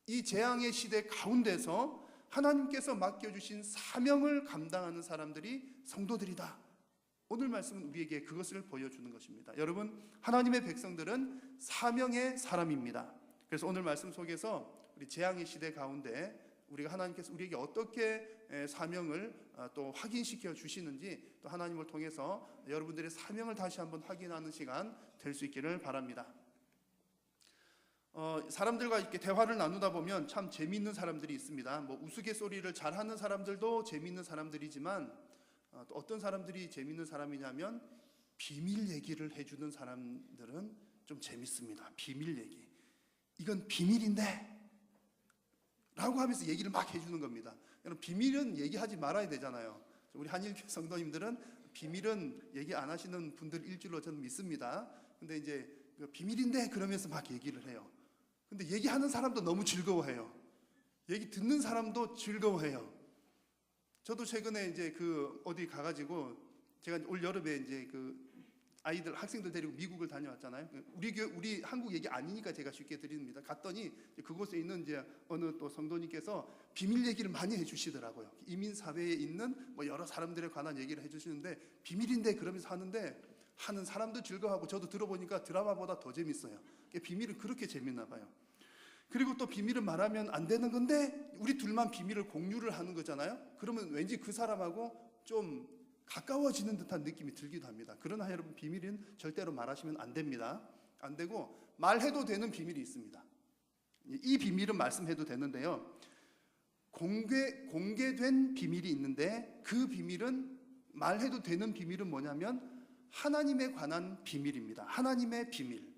Speaker 5: 이 재앙의 시대 가운데서 하나님께서 맡겨주신 사명을 감당하는 사람들이 성도들이다. 오늘 말씀은 우리에게 그것을 보여주는 것입니다. 여러분, 하나님의 백성들은 사명의 사람입니다. 그래서 오늘 말씀 속에서 우리 재앙의 시대 가운데 우리가 하나님께서 우리에게 어떻게 사명을 또 확인시켜 주시는지 또 하나님을 통해서 여러분들의 사명을 다시 한번 확인하는 시간 될 수 있기를 바랍니다. 사람들과 이렇게 대화를 나누다 보면 참 재미있는 사람들이 있습니다. 뭐 우스갯소리를 잘하는 사람들도 재미있는 사람들이지만 또 어떤 사람들이 재미있는 사람이냐면 비밀 얘기를 해주는 사람들은 좀 재밌습니다. 비밀 얘기. 이건 비밀인데 라고 하면서 얘기를 막 해주는 겁니다. 여러분 비밀은 얘기하지 말아야 되잖아요. 우리 한일교회 성도님들은 비밀은 얘기 안 하시는 분들일 줄로 저는 믿습니다. 근데 이제 비밀인데 그러면서 막 얘기를 해요. 근데 얘기하는 사람도 너무 즐거워해요. 얘기 듣는 사람도 즐거워해요. 저도 최근에 이제 어디 가가지고 제가 올 여름에 이제 아이들 학생들 데리고 미국을 다녀왔잖아요. 우리 한국 얘기 아니니까 제가 쉽게 드립니다. 갔더니 그곳에 있는 이제 어느 또 성도님께서 비밀 얘기를 많이 해주시더라고요. 이민 사회에 있는 뭐 여러 사람들에 관한 얘기를 해주시는데 비밀인데 그러면서 하는 사람도 즐거워하고 저도 들어보니까 드라마보다 더 재밌어요. 비밀은 그렇게 재밌나 봐요. 그리고 또 비밀을 말하면 안 되는 건데 우리 둘만 비밀을 공유를 하는 거잖아요. 그러면 왠지 그 사람하고 좀 가까워지는 듯한 느낌이 들기도 합니다. 그러나 여러분, 비밀은 절대로 말하시면 안 됩니다. 안 되고 말해도 되는 비밀이 있습니다. 이 비밀은 말씀해도 되는데요. 공개된 비밀이 있는데 그 비밀은 말해도 되는 비밀은 뭐냐면 하나님에 관한 비밀입니다. 하나님의 비밀.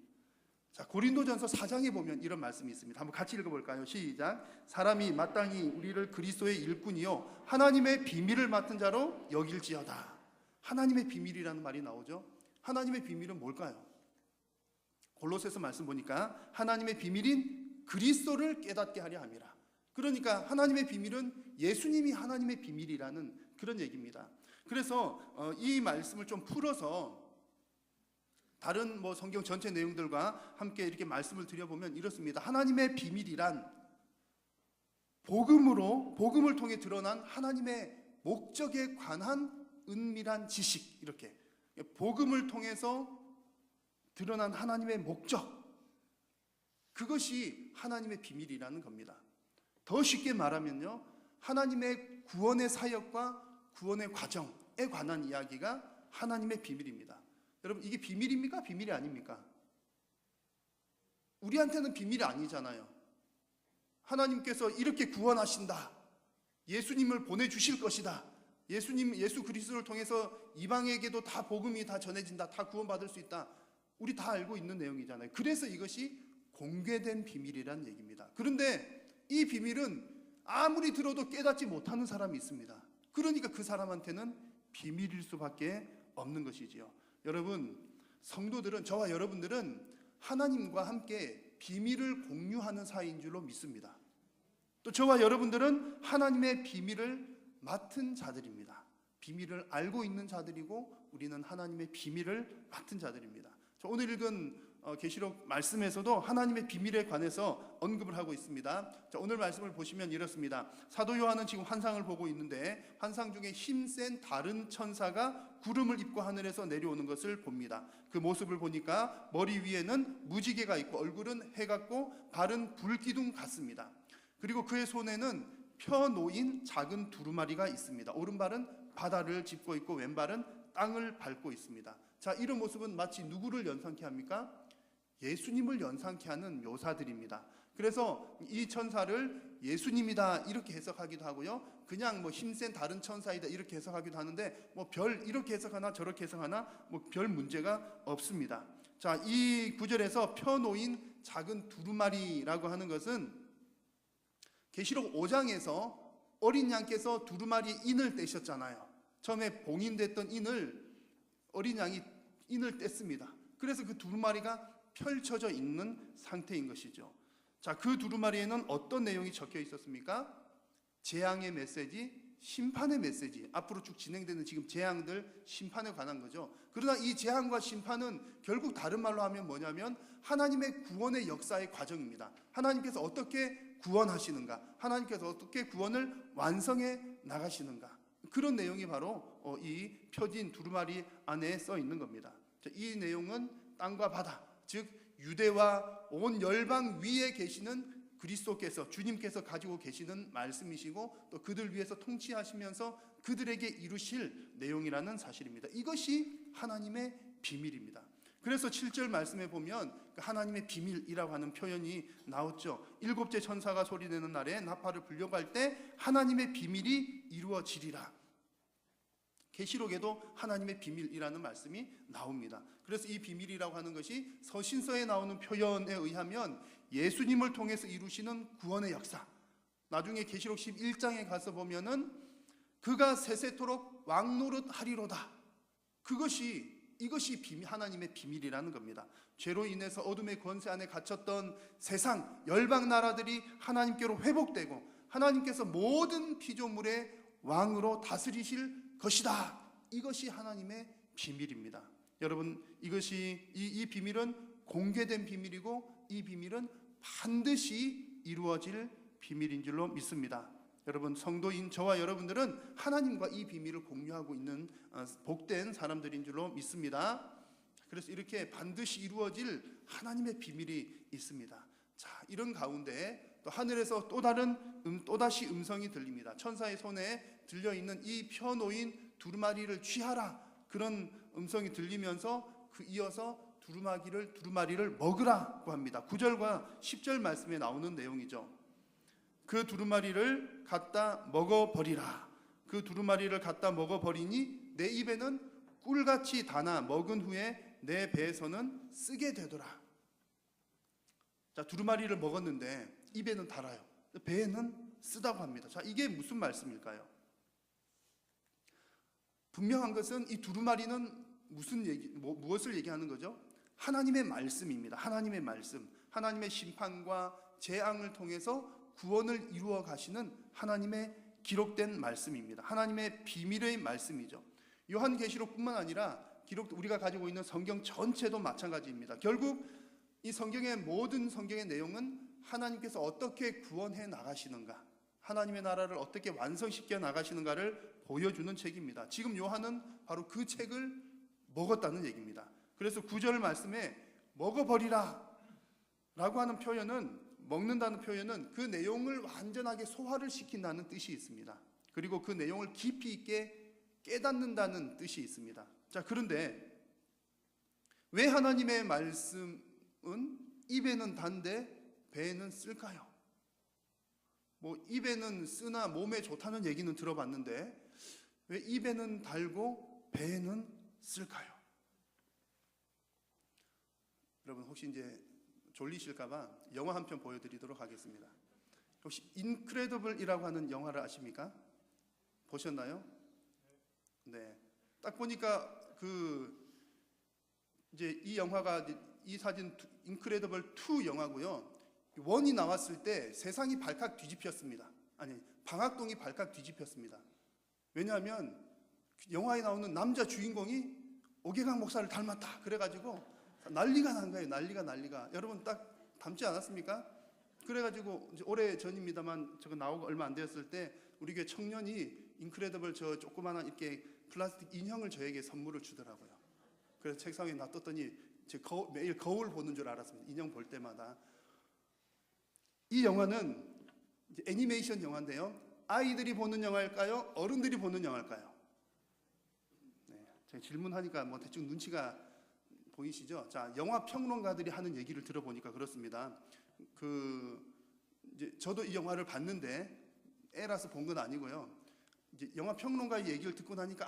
Speaker 5: 자, 고린도전서 4장에 보면 이런 말씀이 있습니다. 한번 같이 읽어볼까요? 시작. 사람이 마땅히 우리를 그리스도의 일꾼이요 하나님의 비밀을 맡은 자로 여길지어다. 하나님의 비밀이라는 말이 나오죠. 하나님의 비밀은 뭘까요? 골로새서 말씀 보니까 하나님의 비밀인 그리스도를 깨닫게 하려 함이라. 그러니까 하나님의 비밀은 예수님이 하나님의 비밀이라는 그런 얘기입니다. 그래서 이 말씀을 좀 풀어서 다른 뭐 성경 전체 내용들과 함께 이렇게 말씀을 드려보면 이렇습니다. 하나님의 비밀이란 복음을 통해 드러난 하나님의 목적에 관한 은밀한 지식, 이렇게 복음을 통해서 드러난 하나님의 목적, 그것이 하나님의 비밀이라는 겁니다. 더 쉽게 말하면요, 하나님의 구원의 사역과 구원의 과정에 관한 이야기가 하나님의 비밀입니다. 여러분, 이게 비밀입니까? 비밀이 아닙니까? 우리한테는 비밀이 아니잖아요. 하나님께서 이렇게 구원하신다, 예수님을 보내주실 것이다, 예수 그리스도를 통해서 이방에게도 다 복음이 다 전해진다, 다 구원받을 수 있다, 우리 다 알고 있는 내용이잖아요. 그래서 이것이 공개된 비밀이라는 얘기입니다. 그런데 이 비밀은 아무리 들어도 깨닫지 못하는 사람이 있습니다. 그러니까 그 사람한테는 비밀일 수밖에 없는 것이지요. 여러분, 성도들은, 저와 여러분들은 하나님과 함께 비밀을 공유하는 사이인 줄로 믿습니다. 또 저와 여러분들은 하나님의 비밀을 맡은 자들입니다. 비밀을 알고 있는 자들이고 우리는 하나님의 비밀을 맡은 자들입니다. 오늘 읽은 계시록 말씀에서도 하나님의 비밀에 관해서 언급을 하고 있습니다. 자, 오늘 말씀을 보시면 이렇습니다. 사도 요한은 지금 환상을 보고 있는데 환상 중에 힘센 다른 천사가 구름을 입고 하늘에서 내려오는 것을 봅니다. 그 모습을 보니까 머리 위에는 무지개가 있고 얼굴은 해 같고 발은 불기둥 같습니다. 그리고 그의 손에는 펴놓인 작은 두루마리가 있습니다. 오른발은 바다를 짚고 있고 왼발은 땅을 밟고 있습니다. 자, 이런 모습은 마치 누구를 연상케 합니까? 예수님을 연상케 하는 묘사들입니다. 그래서 이 천사를 예수님이다 이렇게 해석하기도 하고요, 그냥 뭐 힘센 다른 천사이다 이렇게 해석하기도 하는데 뭐 별 이렇게 해석하나 저렇게 해석하나 뭐 별 문제가 없습니다. 자, 이 구절에서 펴놓인 작은 두루마리라고 하는 것은 계시록 5장에서 어린 양께서 두루마리 인을 떼셨잖아요. 처음에 봉인됐던 인을 어린 양이 인을 뗐습니다. 그래서 그 두루마리가 펼쳐져 있는 상태인 것이죠. 자, 그 두루마리에는 어떤 내용이 적혀 있었습니까? 재앙의 메시지, 심판의 메시지, 앞으로 쭉 진행되는 지금 재앙들, 심판에 관한 거죠. 그러나 이 재앙과 심판은 결국 다른 말로 하면 뭐냐면 하나님의 구원의 역사의 과정입니다. 하나님께서 어떻게 구원하시는가, 하나님께서 어떻게 구원을 완성해 나가시는가, 그런 내용이 바로 이 펴진 두루마리 안에 써 있는 겁니다. 자, 이 내용은 땅과 바다, 즉 유대와 온 열방 위에 계시는 그리스도께서, 주님께서 가지고 계시는 말씀이시고 또 그들 위해서 통치하시면서 그들에게 이루실 내용이라는 사실입니다. 이것이 하나님의 비밀입니다. 그래서 7절 말씀에 보면 하나님의 비밀이라고 하는 표현이 나왔죠. 7째 천사가 소리내는 날에 나팔을 불려고 할 때 하나님의 비밀이 이루어지리라. 계시록에도 하나님의 비밀이라는 말씀이 나옵니다. 그래서 이 비밀이라고 하는 것이 서신서에 나오는 표현에 의하면 예수님을 통해서 이루시는 구원의 역사, 나중에 계시록 11장에 가서 보면은 그가 세세토록 왕노릇 하리로다, 이것이 하나님의 비밀이라는 겁니다. 죄로 인해서 어둠의 권세 안에 갇혔던 세상 열방 나라들이 하나님께로 회복되고 하나님께서 모든 피조물의 왕으로 다스리실 것이다. 이것이 하나님의 비밀입니다. 여러분, 이것이 이 비밀은 공개된 비밀이고 이 비밀은 반드시 이루어질 비밀인 줄로 믿습니다. 여러분, 성도인 저와 여러분들은 하나님과 이 비밀을 공유하고 있는 복된 사람들인 줄로 믿습니다. 그래서 이렇게 반드시 이루어질 하나님의 비밀이 있습니다. 자, 이런 가운데 또 하늘에서 또다시 음성이 들립니다. 천사의 손에 들려있는 이 펴놓인 두루마리를 취하라, 그런 음성이 들리면서 그 이어서 두루마리를 먹으라고 합니다. 9절과 10절 말씀에 나오는 내용이죠. 그 두루마리를 갖다 먹어버리라. 그 두루마리를 갖다 먹어버리니 내 입에는 꿀같이 달아 먹은 후에 내 배에서는 쓰게 되더라. 자, 두루마리를 먹었는데 입에는 달아요. 배에는 쓰다고 합니다. 자, 이게 무슨 말씀일까요? 분명한 것은 이 두루마리는 무엇을 얘기하는 거죠? 하나님의 말씀입니다. 하나님의 말씀, 하나님의 심판과 재앙을 통해서 구원을 이루어 가시는 하나님의 기록된 말씀입니다. 하나님의 비밀의 말씀이죠. 요한계시록뿐만 아니라 우리가 가지고 있는 성경 전체도 마찬가지입니다. 결국 이 모든 성경의 내용은 하나님께서 어떻게 구원해 나가시는가, 하나님의 나라를 어떻게 완성시켜 나가시는가를 보여주는 책입니다. 지금 요한은 바로 그 책을 먹었다는 얘기입니다. 그래서 9절 말씀에 먹어버리라 라고 하는 표현은, 먹는다는 표현은 그 내용을 완전하게 소화를 시킨다는 뜻이 있습니다. 그리고 그 내용을 깊이 있게 깨닫는다는 뜻이 있습니다. 자, 그런데 왜 하나님의 말씀은 입에는 단데 배에는 쓸까요? 입에는 쓰나 몸에 좋다는 얘기는 들어봤는데 왜 입에는 달고 배에는 쓸까요? 여러분, 혹시 이제 졸리실까봐 영화 한 편 보여드리도록 하겠습니다. 혹시 인크레더블이라고 하는 영화를 아십니까? 보셨나요? 네. 딱 보니까 이제 이 영화가, 이 사진 인크레더블 2 영화고요. 1이 나왔을 때 세상이 발칵 뒤집혔습니다. 아니, 방학동이 발칵 뒤집혔습니다. 왜냐하면 영화에 나오는 남자 주인공이 오개강 목사를 닮았다 그래가지고 난리가 난 거예요. 난리가. 여러분, 딱 닮지 않았습니까? 그래가지고 이제 오래 전입니다만 저거 나오고 얼마 안 되었을 때 우리 교회 청년이 인크레더블 저 조그마한 이렇게 플라스틱 인형을 저에게 선물을 주더라고요. 그래서 책상에 놔뒀더니 매일 거울 보는 줄 알았습니다. 인형 볼 때마다. 이 영화는 이제 애니메이션 영화인데요. 아이들이 보는 영화일까요? 어른들이 보는 영화일까요? 네, 제가 질문하니까 대충 눈치가 보이시죠? 자, 영화 평론가들이 하는 얘기를 들어보니까 그렇습니다. 이제 저도 이 영화를 봤는데 애라서 본 건 아니고요. 이제 영화 평론가의 얘기를 듣고 나니까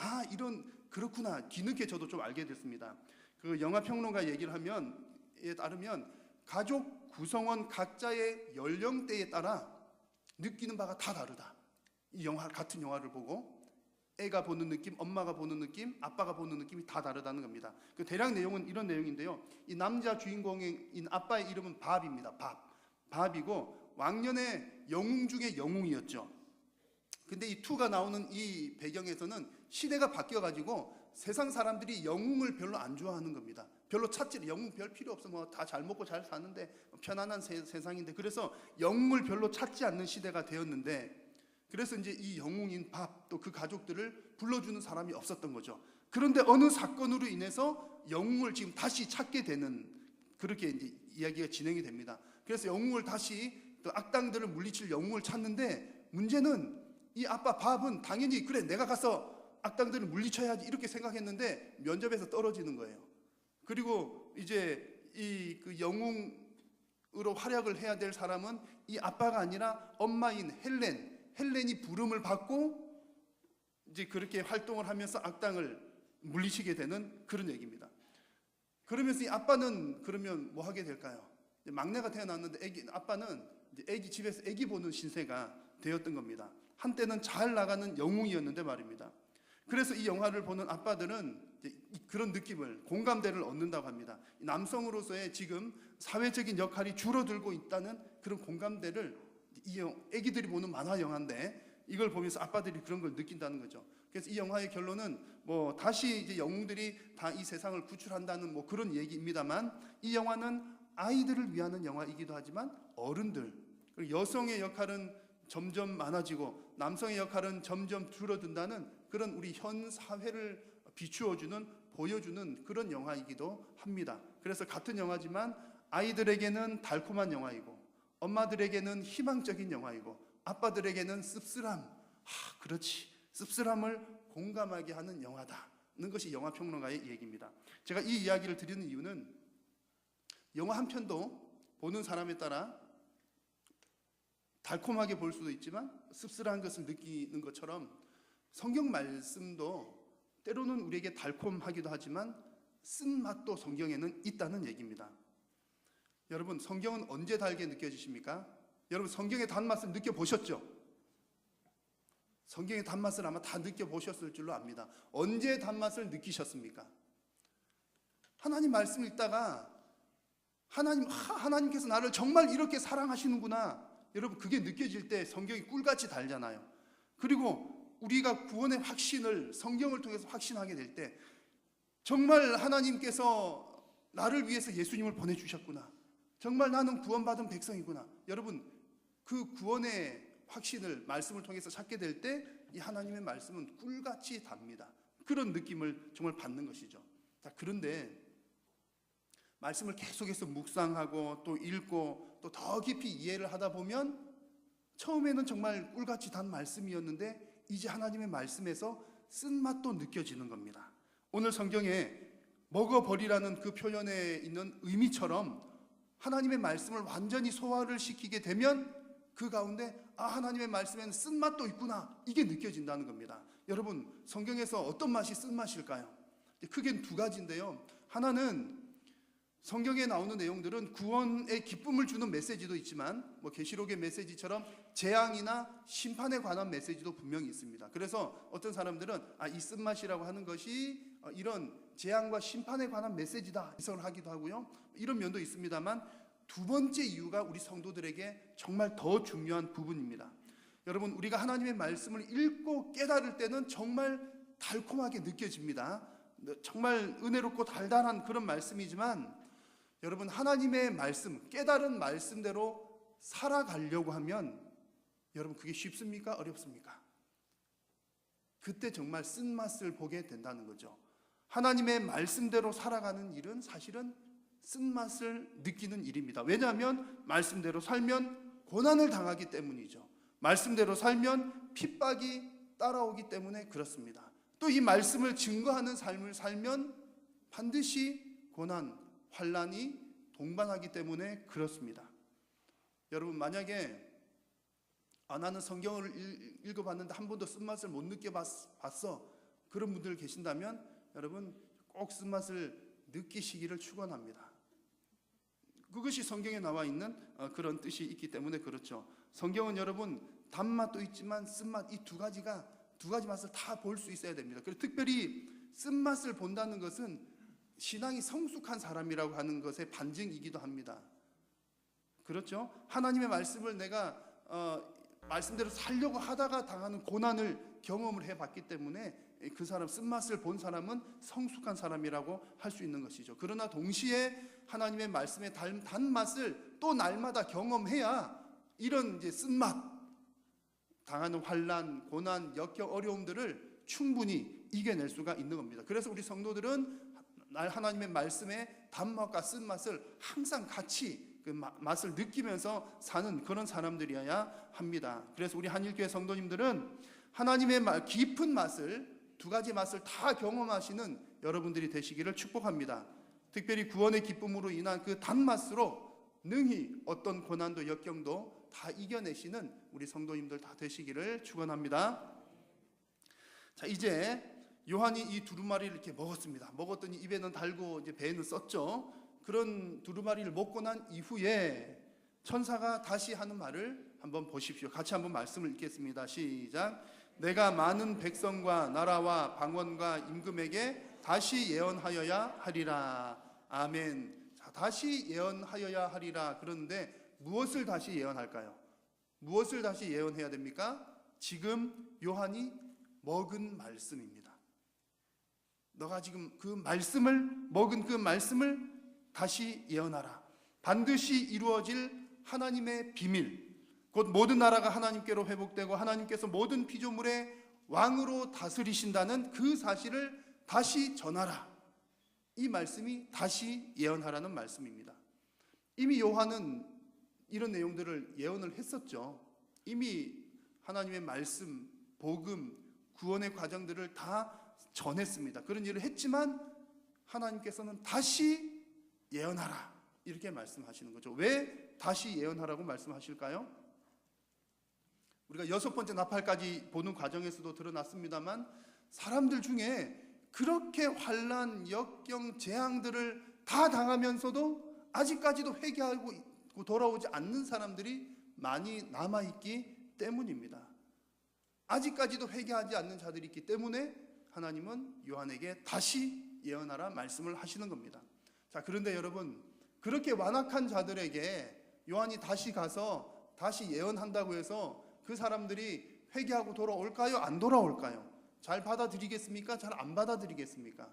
Speaker 5: 그렇구나, 뒤늦게 저도 좀 알게 됐습니다. 그 영화 평론가 얘기를 에 따르면 가족 구성원 각자의 연령대에 따라 느끼는 바가 다 다르다. 이 같은 영화를 보고 애가 보는 느낌, 엄마가 보는 느낌, 아빠가 보는 느낌이 다 다르다는 겁니다. 그 대략 내용은 이런 내용인데요. 이 남자 주인공인 아빠의 이름은 밥입니다. 밥이고 왕년의 영웅 중에 영웅이었죠. 근데 이 2가 나오는 이 배경에서는 시대가 바뀌어가지고 세상 사람들이 영웅을 별로 안 좋아하는 겁니다. 별로 영웅 별 필요 없어. 다 잘 먹고 잘 사는데 편안한 세상인데, 그래서 영웅을 별로 찾지 않는 시대가 되었는데, 그래서 이제 이 영웅인 밥, 또 그 가족들을 불러주는 사람이 없었던 거죠. 그런데 어느 사건으로 인해서 영웅을 지금 다시 찾게 되는, 그렇게 이제 이야기가 진행이 됩니다. 그래서 영웅을 다시, 또 악당들을 물리칠 영웅을 찾는데, 문제는 이 아빠 밥은 당연히 그래 내가 가서 악당들을 물리쳐야지 이렇게 생각했는데 면접에서 떨어지는 거예요. 그리고 이제 그 영웅으로 활약을 해야 될 사람은 이 아빠가 아니라 엄마인 헬렌이 부름을 받고 이제 그렇게 활동을 하면서 악당을 물리치게 되는 그런 얘기입니다. 그러면서 이 아빠는 그러면 뭐 하게 될까요? 막내가 태어났는데 아빠는 이제 집에서 애기 보는 신세가 되었던 겁니다. 한때는 잘 나가는 영웅이었는데 말입니다. 그래서 이 영화를 보는 아빠들은 그런 느낌을, 공감대를 얻는다고 합니다. 남성으로서의 지금 사회적인 역할이 줄어들고 있다는 그런 공감대를, 애기들이 보는 만화 영화인데 이걸 보면서 아빠들이 그런 걸 느낀다는 거죠. 그래서 이 영화의 결론은 뭐 다시 이제 영웅들이 다 이 세상을 구출한다는 뭐 그런 얘기입니다만, 이 영화는 아이들을 위한 영화이기도 하지만 어른들, 그리고 여성의 역할은 점점 많아지고 남성의 역할은 점점 줄어든다는 그런 우리 현 사회를 비추어주는, 보여주는 그런 영화이기도 합니다. 그래서 같은 영화지만 아이들에게는 달콤한 영화이고, 엄마들에게는 희망적인 영화이고, 아빠들에게는 씁쓸함, 그렇지, 씁쓸함을 공감하게 하는 영화다는 것이 영화평론가의 얘기입니다. 제가 이 이야기를 드리는 이유는 영화 한 편도 보는 사람에 따라 달콤하게 볼 수도 있지만 씁쓸한 것을 느끼는 것처럼 성경 말씀도 때로는 우리에게 달콤하기도 하지만 쓴맛도 성경에는 있다는 얘기입니다. 여러분, 성경은 언제 달게 느껴지십니까? 여러분, 성경의 단맛을 느껴보셨죠? 성경의 단맛을 아마 다 느껴보셨을 줄로 압니다. 언제 단맛을 느끼셨습니까? 하나님 말씀 읽다가 하나님께서 나를 정말 이렇게 사랑하시는구나, 여러분, 그게 느껴질 때 성경이 꿀같이 달잖아요. 그리고 우리가 구원의 확신을 성경을 통해서 확신하게 될 때 정말 하나님께서 나를 위해서 예수님을 보내주셨구나, 정말 나는 구원받은 백성이구나, 여러분, 그 구원의 확신을 말씀을 통해서 찾게 될 때 이 하나님의 말씀은 꿀같이 답니다. 그런 느낌을 정말 받는 것이죠. 자, 그런데 말씀을 계속해서 묵상하고 또 읽고 또 더 깊이 이해를 하다 보면 처음에는 정말 꿀같이 단 말씀이었는데 이제 하나님의 말씀에서 쓴맛도 느껴지는 겁니다. 오늘 성경에 먹어버리라는 그 표현에 있는 의미처럼 하나님의 말씀을 완전히 소화를 시키게 되면 그 가운데 하나님의 말씀에는 쓴맛도 있구나, 이게 느껴진다는 겁니다. 여러분, 성경에서 어떤 맛이 쓴맛일까요? 크게는 두 가지인데요. 하나는 성경에 나오는 내용들은 구원의 기쁨을 주는 메시지도 있지만 뭐 계시록의 메시지처럼 재앙이나 심판에 관한 메시지도 분명히 있습니다. 그래서 어떤 사람들은 이 쓴맛이라고 하는 것이 이런 재앙과 심판에 관한 메시지다 해석을 하기도 하고요. 이런 면도 있습니다만 두 번째 이유가 우리 성도들에게 정말 더 중요한 부분입니다. 여러분, 우리가 하나님의 말씀을 읽고 깨달을 때는 정말 달콤하게 느껴집니다. 정말 은혜롭고 달달한 그런 말씀이지만 여러분, 하나님의 말씀, 깨달은 말씀대로 살아가려고 하면 여러분, 그게 쉽습니까? 어렵습니까? 그때 정말 쓴맛을 보게 된다는 거죠. 하나님의 말씀대로 살아가는 일은 사실은 쓴맛을 느끼는 일입니다. 왜냐하면 말씀대로 살면 고난을 당하기 때문이죠. 말씀대로 살면 핍박이 따라오기 때문에 그렇습니다. 또 이 말씀을 증거하는 삶을 살면 반드시 고난, 환난이 동반하기 때문에 그렇습니다. 여러분, 만약에 나는 성경을 읽어봤는데 한 번도 쓴맛을 못 느껴봤어, 그런 분들 계신다면 여러분, 꼭 쓴맛을 느끼시기를 축원합니다. 그것이 성경에 나와 있는 그런 뜻이 있기 때문에 그렇죠. 성경은 여러분, 단맛도 있지만 쓴맛, 이 두 가지 맛을 다 볼 수 있어야 됩니다. 그리고 특별히 쓴맛을 본다는 것은 신앙이 성숙한 사람이라고 하는 것의 반증이기도 합니다. 그렇죠? 하나님의 말씀을 내가 말씀대로 살려고 하다가 당하는 고난을 경험을 해봤기 때문에 그 사람, 쓴맛을 본 사람은 성숙한 사람이라고 할 수 있는 것이죠. 그러나 동시에 하나님의 말씀의 단맛을 또 날마다 경험해야 이런 이제 쓴맛, 당하는 환난, 고난, 역경, 어려움들을 충분히 이겨낼 수가 있는 겁니다. 그래서 우리 성도들은 하나님의 말씀의 단맛과 쓴맛을 항상 같이 그 맛을 느끼면서 사는 그런 사람들이어야 합니다. 그래서 우리 한일교회 성도님들은 하나님의 깊은 맛을, 두 가지 맛을 다 경험하시는 여러분들이 되시기를 축복합니다. 특별히 구원의 기쁨으로 인한 그 단맛으로 능히 어떤 고난도 역경도 다 이겨내시는 우리 성도님들 다 되시기를 축원합니다. 자, 이제 요한이 이 두루마리를 이렇게 먹었습니다. 먹었더니 입에는 달고 이제 배에는 썼죠. 그런 두루마리를 먹고 난 이후에 천사가 다시 하는 말을 한번 보십시오. 같이 한번 말씀을 읽겠습니다. 시작. 내가 많은 백성과 나라와 방언과 임금에게 다시 예언하여야 하리라. 아멘. 자, 다시 예언하여야 하리라. 그런데 무엇을 다시 예언할까요? 무엇을 다시 예언해야 됩니까? 지금 요한이 먹은 말씀입니다. 너가 지금 그 말씀을 먹은 그 말씀을 다시 예언하라. 반드시 이루어질 하나님의 비밀, 곧 모든 나라가 하나님께로 회복되고 하나님께서 모든 피조물의 왕으로 다스리신다는 그 사실을 다시 전하라. 이 말씀이 다시 예언하라는 말씀입니다. 이미 요한은 이런 내용들을 예언을 했었죠. 이미 하나님의 말씀, 복음, 구원의 과정들을 다 전했습니다. 그런 일을 했지만 하나님께서는 다시 예언하라 이렇게 말씀하시는 거죠. 왜 다시 예언하라고 말씀하실까요? 우리가 6번째 나팔까지 보는 과정에서도 드러났습니다만 사람들 중에 그렇게 환난, 역경, 재앙들을 다 당하면서도 아직까지도 회개하고 돌아오지 않는 사람들이 많이 남아있기 때문입니다. 아직까지도 회개하지 않는 자들이 있기 때문에 하나님은 요한에게 다시 예언하라 말씀을 하시는 겁니다. 자, 그런데 여러분, 그렇게 완악한 자들에게 요한이 다시 가서 다시 예언한다고 해서 그 사람들이 회개하고 돌아올까요? 안 돌아올까요? 잘 받아들이겠습니까? 잘 안 받아들이겠습니까?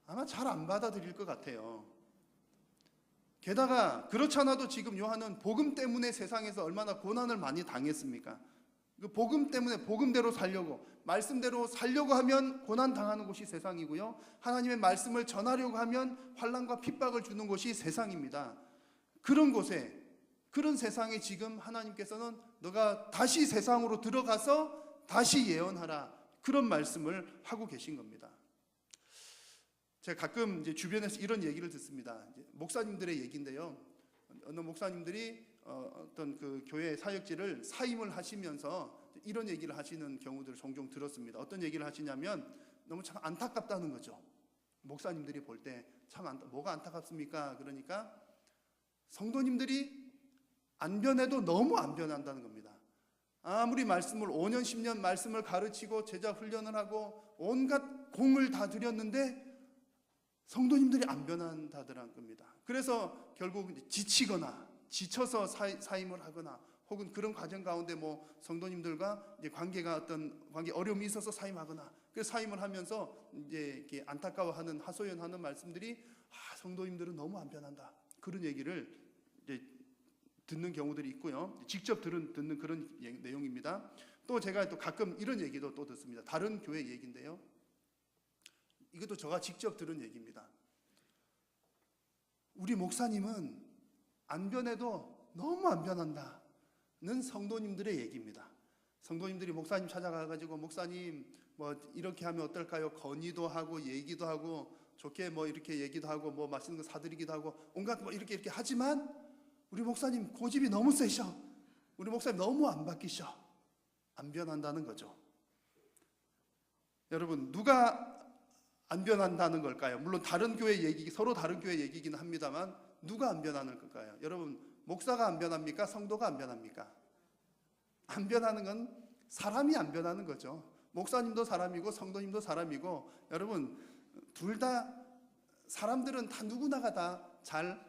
Speaker 5: 아마 잘 안 받아들일 것 같아요. 게다가 그렇지 않아도 지금 요한은 복음 때문에 세상에서 얼마나 고난을 많이 당했습니까? 그 복음 때문에 복음대로 살려고, 말씀대로 살려고 하면 고난 당하는 곳이 세상이고요, 하나님의 말씀을 전하려고 하면 환난과 핍박을 주는 곳이 세상입니다. 그런 곳에, 그런 세상에 지금 하나님께서는 너가 다시 세상으로 들어가서 다시 예언하라, 그런 말씀을 하고 계신 겁니다. 제가 가끔 이제 주변에서 이런 얘기를 듣습니다. 이제 목사님들의 얘기인데요. 어느 목사님들이 어떤 그 교회 사역지를 사임을 하시면서 이런 얘기를 하시는 경우들을 종종 들었습니다. 어떤 얘기를 하시냐면 너무 참 안타깝다는 거죠. 목사님들이 볼 때 참 뭐가 안타깝습니까? 그러니까 성도님들이 안 변해도 너무 안 변한다는 겁니다. 아무리 말씀을 5년 10년 말씀을 가르치고 제자 훈련을 하고 온갖 공을 다 들였는데 성도님들이 안 변한다더란 겁니다. 그래서 결국 지치거나 지쳐서 사임을 하거나 혹은 그런 과정 가운데 뭐 성도님들과 이제 관계 어려움이 있어서 사임하거나, 그 사임을 하면서 이제 이렇게 안타까워하는, 하소연하는 말씀들이 성도님들은 너무 안 변한다, 그런 얘기를 이제 듣는 경우들이 있고요. 직접 듣는 그런 내용입니다. 또 제가 또 가끔 이런 얘기도 또 듣습니다. 다른 교회 얘기인데요. 이것도 제가 직접 들은 얘기입니다. 우리 목사님은 안 변해도 너무 안 변한다는 성도님들의 얘기입니다. 성도님들이 목사님 찾아가가지고 목사님 뭐 이렇게 하면 어떨까요? 건의도 하고 얘기도 하고 좋게 뭐 이렇게 얘기도 하고 뭐 맛있는 거 사드리기도 하고 온갖 뭐 이렇게 하지만 우리 목사님 고집이 너무 세셔. 우리 목사님 너무 안 바뀌셔. 안 변한다는 거죠. 여러분, 누가 안 변한다는 걸까요? 물론 다른 교회 얘기, 서로 다른 교회 얘기긴 합니다만 누가 안 변하는 걸까요? 여러분, 목사가 안 변합니까? 성도가 안 변합니까? 안 변하는 건 사람이 안 변하는 거죠. 목사님도 사람이고 성도님도 사람이고, 여러분 둘 다, 사람들은 다 누구나가 다 잘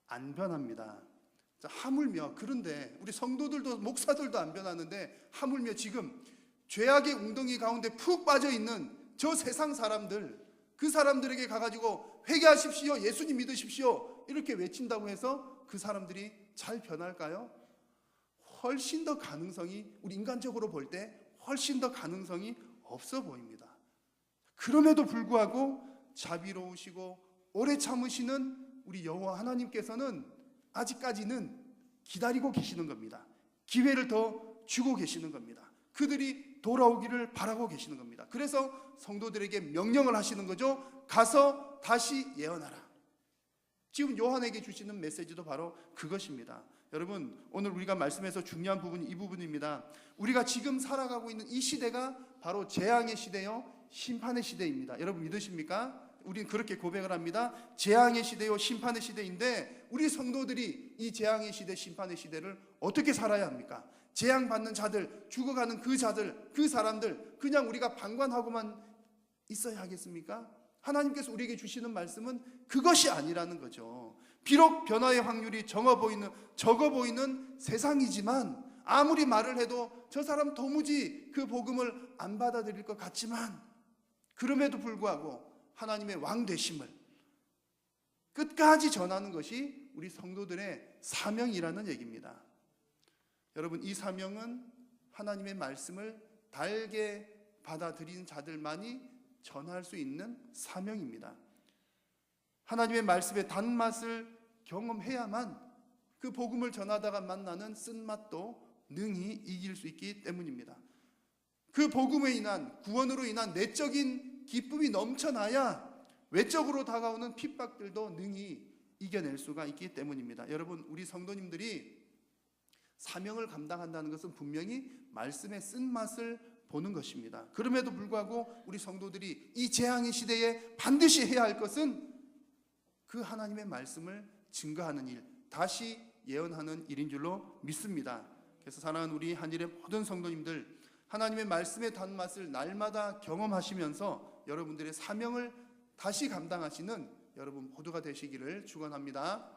Speaker 5: 안 변합니다. 자, 하물며, 그런데 우리 성도들도 목사들도 안 변하는데 하물며 지금 죄악의 웅덩이 가운데 푹 빠져 있는 저 세상 사람들, 그 사람들에게 가가지고 회개하십시오, 예수님 믿으십시오 이렇게 외친다고 해서 그 사람들이 잘 변할까요? 훨씬 더 가능성이, 우리 인간적으로 볼 때 훨씬 더 가능성이 없어 보입니다. 그럼에도 불구하고 자비로우시고 오래 참으시는 우리 여호와 하나님께서는 아직까지는 기다리고 계시는 겁니다. 기회를 더 주고 계시는 겁니다. 그들이 돌아오기를 바라고 계시는 겁니다. 그래서 성도들에게 명령을 하시는 거죠. 가서 다시 예언하라. 지금 요한에게 주시는 메시지도 바로 그것입니다. 여러분, 오늘 우리가 말씀에서 중요한 부분이 이 부분입니다. 우리가 지금 살아가고 있는 이 시대가 바로 재앙의 시대요, 심판의 시대입니다. 여러분 믿으십니까? 우리는 그렇게 고백을 합니다. 재앙의 시대요, 심판의 시대인데 우리 성도들이 이 재앙의 시대, 심판의 시대를 어떻게 살아야 합니까? 재앙받는 자들, 죽어가는 그 자들, 그 사람들 그냥 우리가 방관하고만 있어야 하겠습니까? 하나님께서 우리에게 주시는 말씀은 그것이 아니라는 거죠. 비록 변화의 확률이 적어 보이는 세상이지만 아무리 말을 해도 저 사람 도무지 그 복음을 안 받아들일 것 같지만 그럼에도 불구하고 하나님의 왕 되심을 끝까지 전하는 것이 우리 성도들의 사명이라는 얘기입니다. 여러분, 이 사명은 하나님의 말씀을 달게 받아들인 자들만이 전할 수 있는 사명입니다. 하나님의 말씀의 단맛을 경험해야만 그 복음을 전하다가 만나는 쓴맛도 능히 이길 수 있기 때문입니다. 그 복음에 인한, 구원으로 인한 내적인 기쁨이 넘쳐나야 외적으로 다가오는 핍박들도 능히 이겨낼 수가 있기 때문입니다. 여러분, 우리 성도님들이 사명을 감당한다는 것은 분명히 말씀의 쓴맛을 보는 것입니다. 그럼에도 불구하고 우리 성도들이 이 재앙의 시대에 반드시 해야 할 것은 그 하나님의 말씀을 증거하는 일, 다시 예언하는 일인 줄로 믿습니다. 그래서 사랑하는 우리 한일의 모든 성도님들, 하나님의 말씀의 단맛을 날마다 경험하시면서 여러분들의 사명을 다시 감당하시는 여러분 모두가 되시기를 축원합니다.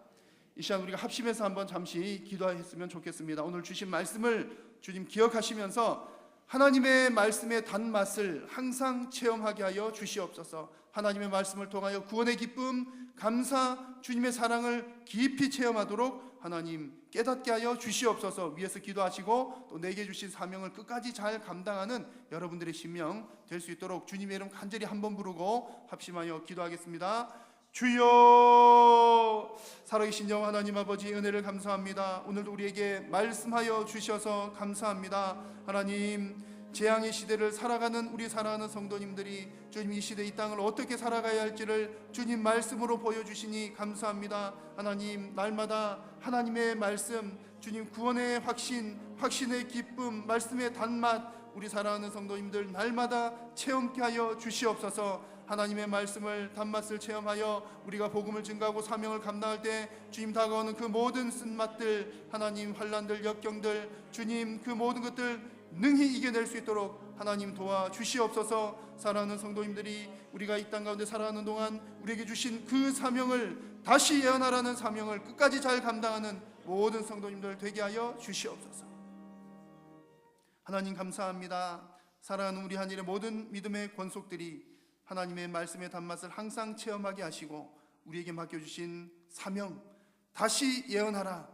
Speaker 5: 이 시간 우리가 합심해서 한번 잠시 기도했으면 좋겠습니다. 오늘 주신 말씀을 주님 기억하시면서 하나님의 말씀의 단맛을 항상 체험하게 하여 주시옵소서. 하나님의 말씀을 통하여 구원의 기쁨, 감사, 주님의 사랑을 깊이 체험하도록 하나님 깨닫게 하여 주시옵소서. 위에서 기도하시고 또 내게 주신 사명을 끝까지 잘 감당하는 여러분들의 신명 될 수 있도록 주님의 이름 간절히 한번 부르고 합심하여 기도하겠습니다. 주여, 살아계신 여호와 하나님 아버지, 은혜를 감사합니다. 오늘도 우리에게 말씀하여 주셔서 감사합니다. 하나님, 재앙의 시대를 살아가는 우리 사랑하는 성도님들이 주님 이 시대 이 땅을 어떻게 살아가야 할지를 주님 말씀으로 보여주시니 감사합니다. 하나님, 날마다 하나님의 말씀, 주님 구원의 확신, 확신의 기쁨, 말씀의 단맛 우리 사랑하는 성도님들 날마다 체험케 하여 주시옵소서. 하나님의 말씀을 단맛을 체험하여 우리가 복음을 증거하고 사명을 감당할 때 주님 다가오는 그 모든 쓴맛들, 하나님 환난들, 역경들, 주님 그 모든 것들 능히 이겨낼 수 있도록 하나님 도와주시옵소서. 사랑하는 성도님들이 우리가 이 땅 가운데 살아가는 동안 우리에게 주신 그 사명을 다시 예언하라는 사명을 끝까지 잘 감당하는 모든 성도님들 되게 하여 주시옵소서. 하나님 감사합니다. 사랑하는 우리 한일의 모든 믿음의 권속들이 하나님의 말씀의 단맛을 항상 체험하게 하시고 우리에게 맡겨주신 사명, 다시 예언하라,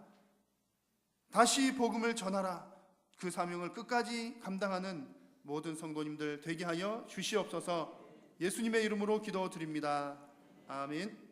Speaker 5: 다시 복음을 전하라, 그 사명을 끝까지 감당하는 모든 성도님들 되게 하여 주시옵소서. 예수님의 이름으로 기도드립니다. 아멘.